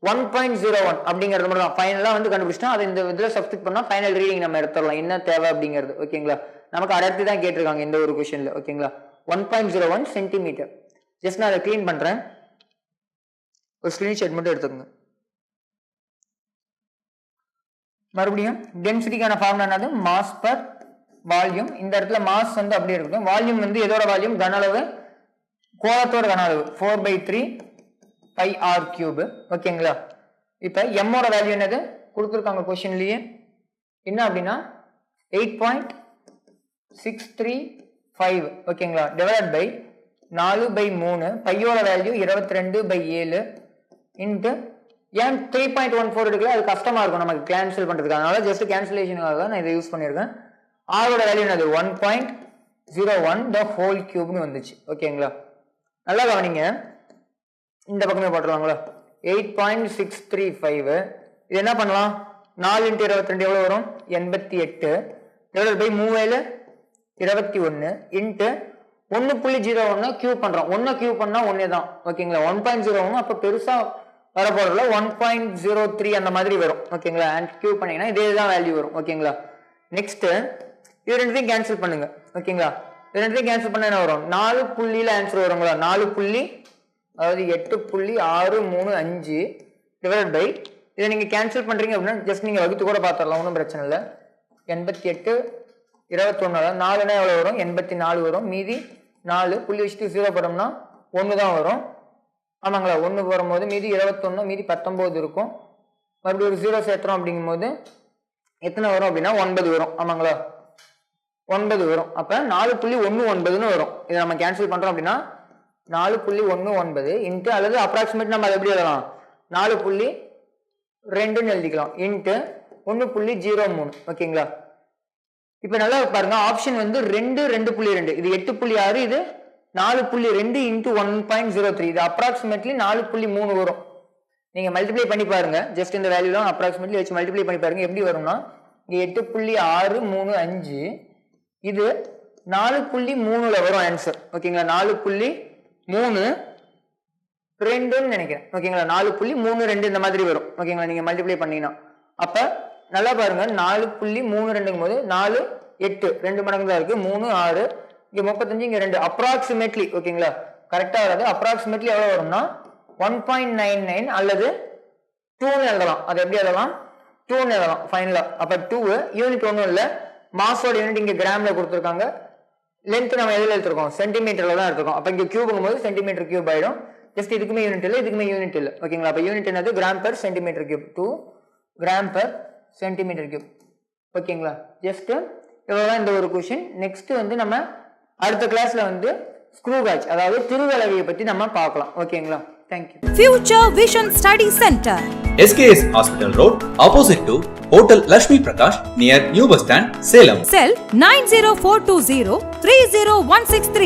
1.01 அப்படிங்கிறது மட்டும் தான். ஃபைனலா வந்து கண்டுபிடிச்சோம், அதை இந்த இதில் சப்ஸ்டிட் பண்ணா ஃபைனல் ரீடிங் நம்ம எடுத்துடலாம் என்ன தேவை அப்படிங்கிறது ஓகேங்களா. நமக்கு அடர்த்தி தான் கேட்டிருக்காங்க இந்த ஒரு கொஸ்டின்ல ஓகேங்களா. 1.01 சென்டிமீட்டர். ஜஸ்ட் நான் அதை கிளீன் பண்றேன், ஒரு ஸ்கிரீன்ஷாட் மட்டும் எடுத்துக்கோங்க. மறுபடியும் டென்சிட்டிக்கான ஃபார்முலா என்னது மாஸ் பர் வால்யூம். இந்த இடத்துல மாஸ் வந்து அப்படியே இருக்கும், வால்யூம் வந்து எதோட வால்யூம் கன அளவு, கோளத்தோட கன அளவு 4/3 π r³ ஓகேங்களா. இப்ப m ஓட வேல்யூ என்னது கொடுத்துருக்காங்க கொஸ்டின்லயே, என்ன அப்படின்னா 8.635 ஓகேங்களா டிவைட் பை 4/3. பையோட வேல்யூ 22/7 இன்ட்டு ஏன் 3.14 எடுக்கல, அது கஷ்டமா இருக்கும் நமக்கு கேன்சல் பண்றதுக்கு, அதனால ஜஸ்ட் கேன்சலேஷனுக்காக நான் இதை யூஸ் பண்ணியிருக்கேன். ஆரோட வேல்யூ என்னது 1.01 the whole cube வந்துச்சு ஓகேங்களா. நல்லா கவனிங்க, இந்த பக்கமே போட்டுருவாங்களா 8.635. இது என்ன பண்ணலாம் 4 into 22 எவ்வளவு வரும் 88 டிவைடட் பை 3 21 இன்ட்டு 1.01 கியூப் பண்றோம். 1 கியூப் பண்ணா 1 தான் ஓகேங்களா. 1.01 அப்ப பெருசா வர போறதுல 1.03 அந்த மாதிரி வரும் ஓகேங்களா. அண்ட் கியூப் பண்ணீங்கன்னா இதே தான் வேல்யூ வரும் ஓகேங்களா. நெக்ஸ்ட் இது ரெண்டுத்தையும் கேன்சல் பண்ணுங்க ஓகேங்களா. இது ரெண்டுத்தையும் கேன்சல் பண்ண என்ன வரும் 4 புள்ளியில ஆன்சர் வருங்களா. 4 புள்ளி அதாவது 8.635 டிவைட் பை இதை நீங்க கேன்சல் பண்றீங்க அப்படின்னா ஜஸ்ட் நீங்க வகுத்து கூட பார்த்துடலாம், ஒன்றும் பிரச்சனை இல்லை. 88 21 4னா எவ்வளவு வரும் 84 வரும். மீதி 4 புள்ளி வச்சுட்டு 0 போட்டோம்னா 1 தான் வரும் ஆமாங்களா. 1 வரும்போது மீதி 21 மீதி 19 இருக்கும். மறுபடியும் ஒரு 0 சேர்த்துறோம் அப்படிங்கும் போது எத்தனை வரும் அப்படின்னா 9 வரும் ஆமாங்களா. 9 வரும். அப்ப 4.19 வரும். இதை நம்ம கேன்சல் பண்றோம் அப்படின்னா 4.19 இன்ட்டு அல்லது அப்ராக்சிமேட் நம்ம அதை எப்படி எழுதலாம் 4.2 எழுதிக்கலாம் இன்ட்டு 1.03 ஓகேங்களா. இப்ப நல்லா பாருங்க, ஆப்ஷன் வந்து 2.2. இது 8.6, இது 4.2 இன்ட்டு 1.03. இது அப்ராக்சிமேட்லி 4.3 வரும். நீங்க மல்டிப்ளை பண்ணி பாருங்க, ஜஸ்ட் இந்த வேல்யூ தான் அப்ராக்சிமேட்லி வச்சு மல்டிப்ளை பண்ணி பாருங்க எப்படி வரும்னா இங்க 8.635 இது 4.3ல வரும் ஆன்சர் ஓகேங்களா. 4.32 நினைக்கிறேன் ஓகேங்களா. 4.32 இந்த மாதிரி வரும் ஓகேங்களா நீங்க மல்டிப்ளை பண்ணீங்கன்னா. அப்ப நல்லா பாருங்க 4.32 போது 4 8 2 மடங்கு தான் இருக்கு. 3 6 இங்க 35 இங்க 2 அப்ராக்சிமேட்லி ஓகேங்களா. கரெக்டா வராது. அப்ராக்சிமேட்லி எவ்வளவு வரும்னா 1.99 அல்லது 2 எழுதலாம். அது எப்படி எழுதலாம் 2 எழுதலாம் ஃபைனலா. அப்ப 2 யூனிட் ஒன்றும் இல்லை மாஸோட யூனிட் இங்க கிராம்ல கொடுத்துருக்காங்க, லென்த் நம்ம எதுல எடுத்துருக்கோம், சென்டிமீட்டர்ல தான் எடுத்துருக்கோம். அப்ப இங்க கியூபுங்கும் போது சென்டிமீட்டர் கியூப் ஆயிடும். ஜஸ்ட் இதுக்குமே யூனிட் இல்லை, இதுக்குமே யூனிட் இல்லை. ஓகேங்களா? அப்ப யூனிட் என்னது, gram per centimetre cube, 2 gram per centimetre cube. ஓகேங்களா? ஜஸ்ட் இவ்வளவுதான் இந்த ஒரு கொஸ்டின். நெக்ஸ்ட் வந்து நம்ம அடுத்த கிளாஸ்ல வந்து ஸ்க்ரூ கேஜ் அதாவது திருவளவையை பத்தி நம்ம பார்க்கலாம். ஓகேங்களா? Thank you. Future Vision Study Center, SKS Hospital Road, opposite to Hotel Lakshmi Prakash, near New Bus Stand, Salem. cell 90420 30163.